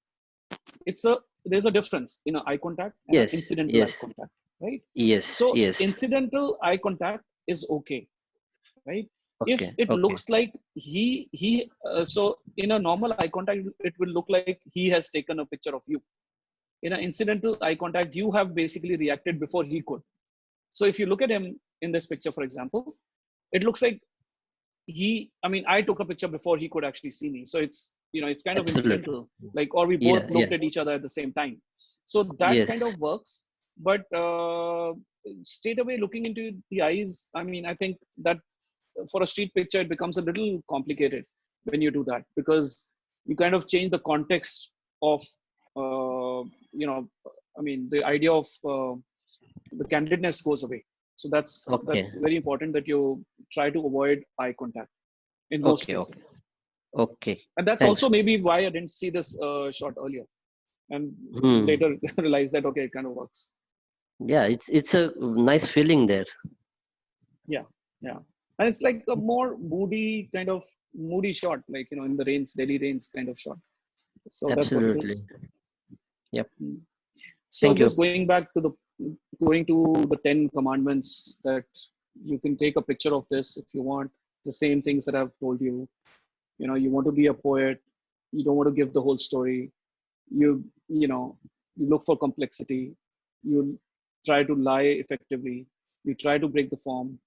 there's a difference in eye contact and Yes. incidental Yes. eye contact, right? Yes. So Yes. incidental eye contact is okay, right? If Okay. it Okay. looks like so in a normal eye contact, it will look like he has taken a picture of you. In an incidental eye contact, you have basically reacted before he could. So if you look at him in this picture, for example, it looks like I took a picture before he could actually see me. So it's kind of Absolutely. incidental, like, or we Yeah. both looked Yeah. at each other at the same time. So that kind Yes. of works. But straight away looking into the eyes, I think that for a street picture, it becomes a little complicated when you do that, because you kind of change the context of, the idea of the candidness goes away. So that's Okay. very important that you try to avoid eye contact in most Okay. Okay. cases. Okay. And that's Thanks. also maybe why I didn't see this shot earlier, and Hmm. later realized that okay, it kind of works. Yeah. It's a nice feeling there. Yeah, and it's like a more moody shot, like in the rains, daily rains kind of shot. So that's what it Absolutely. is. Yep. So Thank you. just going to the 10 commandments, that you can take a picture of this if you want. The same things that I've told you. You want to be a poet. You don't want to give the whole story. You look for complexity. You try to lie effectively. You try to break the form.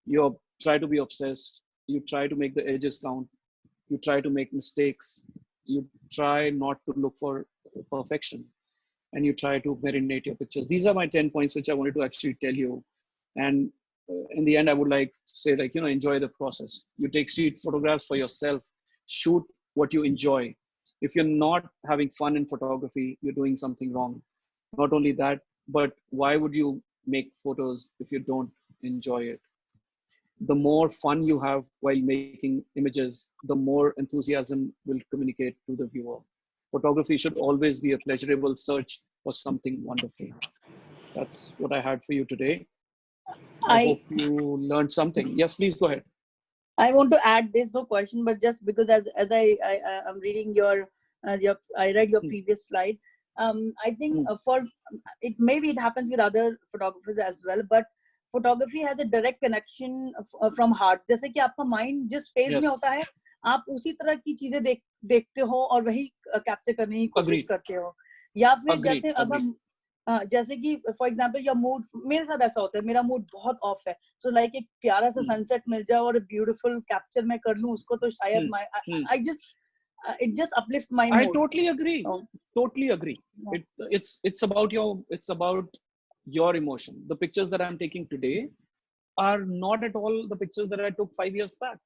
You try to be obsessed. You try to make the edges count. You try to make mistakes. You try not to look for perfection, and you try to marinate your pictures. These are my 10 points which I wanted to actually tell you. And in the end, I would like to say, enjoy the process. You take street photographs for yourself. Shoot what you enjoy. If you're not having fun in photography, you're doing something wrong. Not only that, but why would you make photos if you don't enjoy it? The more fun you have while making images, the more enthusiasm will communicate to the viewer. Photography should always be a pleasurable search for something wonderful. That's what I had for you today. I hope you learned something. Yes, please go ahead. I want to add, there's no question, but just because as I'm reading your I read your previous slide. I think for it, maybe it happens with other photographers as well, but photography has a direct connection from heart. जैसे कि आपका mind जिस phase में होता है, आप उसी तरह की चीजें देखते हो और वही कैप्चर करने की कोशिश करते हो. या फिर जैसे अब हम जैसे कि फॉर एग्जांपल योर मूड, मेरे साथ ऐसा होता है, मेरा मूड बहुत ऑफ है, सो लाइक एक प्यारा सा सनसेट मिल जाए और ब्यूटीफुल कैप्चर मैं कर लूं उसको, तो शायद I just it just uplift my mood. I totally agree. Totally agree. It's about your emotion. The pictures that I'm taking today are not at all the pictures that I took 5 years back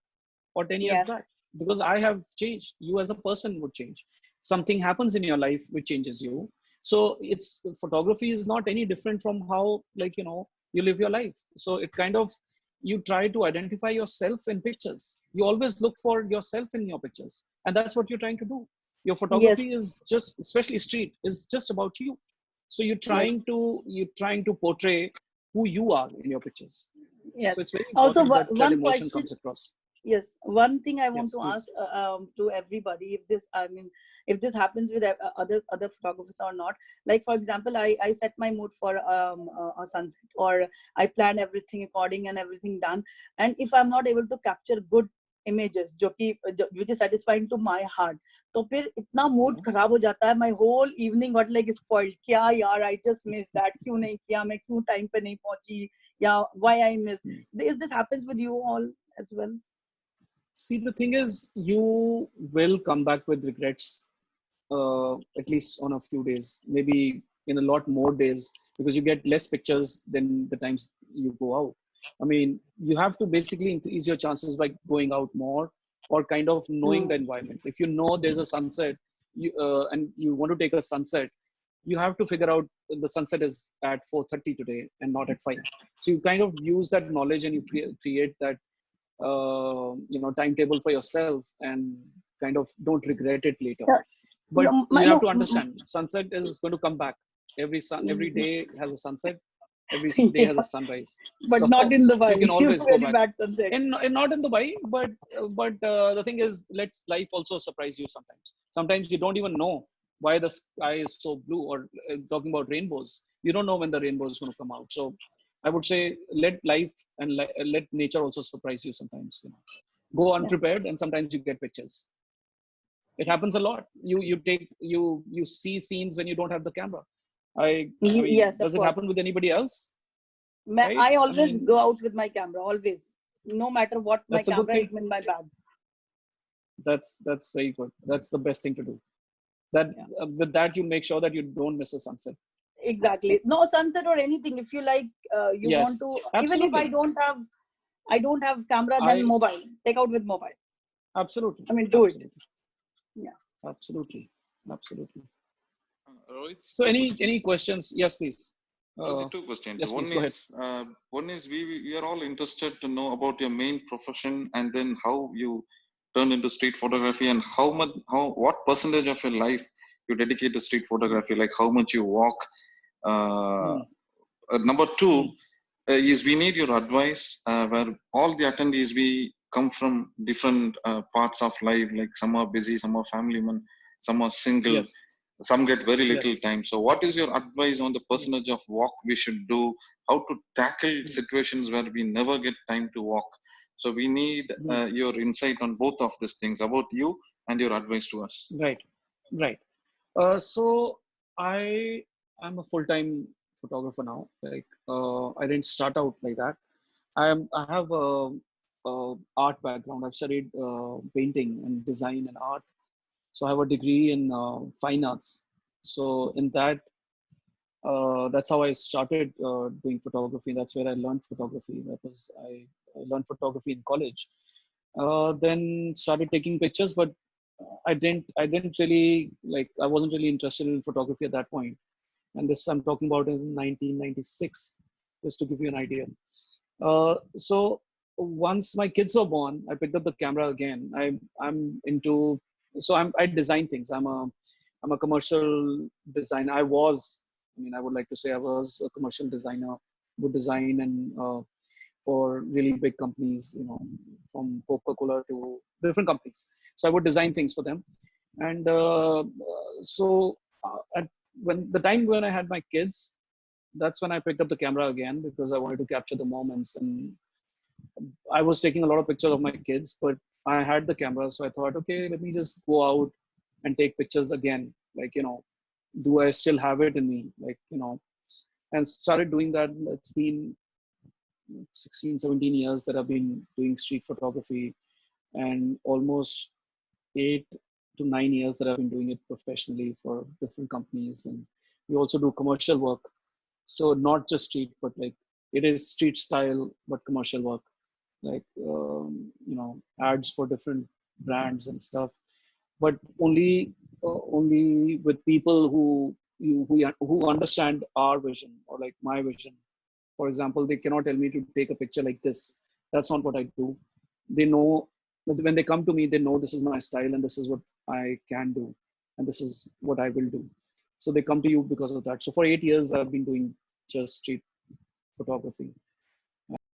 or 10 years back, because I have changed. You as a person would change. Something happens in your life which changes you. So photography is not any different from how you live your life. So it kind of, you try to identify yourself in pictures. You always look for yourself in your pictures, and that's what you're trying to do. Your photography is just, especially street, is just about you. So you're trying to portray who you are in your pictures. Yes. So it's very important that emotion comes across. Yes, one thing I want Yes, to ask please. to everybody, if this, I mean, if this happens with other photographers or not. Like for example, I set my mood for a sunset, or I plan everything according and everything done, and if I'm not able to capture good images, which is satisfying to my heart, तो फिर इतना mood खराब हो जाता है. My whole evening got like spoiled. क्या यार, I just missed that. क्यों नहीं किया मैं, क्यों time पे नहीं पहुंची, या why I missed. This happens with you all as well? See, the thing is, you will come back with regrets, at least on a few days, maybe in a lot more days, because you get less pictures than the times you go out. I mean, you have to basically increase your chances by going out more, or kind of knowing the environment. If you know there's a sunset, and you want to take a sunset, you have to figure out the sunset is at 4:30 today and not at 5. So you kind of use that knowledge, and you create that timetable for yourself, and kind of don't regret it later. But you have to understand, sunset is going to come back. Every day has a sunset, every day has a sunrise. But So not in Dubai. you can always go Very back. bad sunset. And not in Dubai, but the thing is, let life also surprise you sometimes. Sometimes you don't even know why the sky is so blue, or talking about rainbows, you don't know when the rainbow is going to come out. So I would say, let life and let nature also surprise you sometimes. Go unprepared, and sometimes you get pictures. It happens a lot. You see scenes when you don't have the camera. I mean, Yes, of does it course. happen with anybody else? Right? I always go out with my camera, always. No matter what, my That's a good camera is thing. in my bag. That's very good. That's the best thing to do. That with that, you make sure that you don't miss a sunset. Exactly. No sunset or anything. If you like, you want Yes, to. absolutely. Even if I don't have camera, then mobile. Take out with mobile. Absolutely. I mean, do absolutely. it. Yeah. Absolutely. Rohit, So any questions? Yes, please. Two questions. Yes, please, go ahead. One is we are all interested to know about your main profession, and then how you turned into street photography, and what percentage of your life you dedicate to street photography, like how much you walk. Number two is we need your advice, where all the attendees, we come from different parts of life, like some are busy, some are family men, some are single. Yes. Some get very little Yes. time. So what is your advice on the percentage of walk we should do? How to tackle situations where we never get time to walk? So we need your insight on both of these things, about you and your advice to us. Right. So I am a full-time photographer now. Like I didn't start out like that. I have a art background. I've studied painting and design and art. So I have a degree in fine arts. So in that, that's how I started doing photography. That's where I learned photography. I learned photography in college. Then started taking pictures, but I didn't really I wasn't really interested in photography at that point. And this I'm talking about is in 1996, just to give you an idea. So once my kids were born, I picked up the camera again. I design things. I'm a commercial designer. I would like to say I was a commercial designer, would design and for really big companies, from Coca-Cola to different companies. So I would design things for them. And when the time when I had my kids, that's when I picked up the camera again, because I wanted to capture the moments. And I was taking a lot of pictures of my kids, but I had the camera. So I thought, okay, let me just go out and take pictures again. Do I still have it in me? And started doing that. It's been 16, 17 years that I've been doing street photography, and almost 8 to 9 years that I've been doing it professionally for different companies. And we also do commercial work. So not just street, but it is street style, but commercial work, ads for different brands and stuff, but only with people who understand our vision, or my vision. For example, they cannot tell me to take a picture like this. That's not what I do. They know that when they come to me, they know this is my style and this is what I can do, and this is what I will do. So they come to you because of that. So for 8 years, I've been doing just street photography.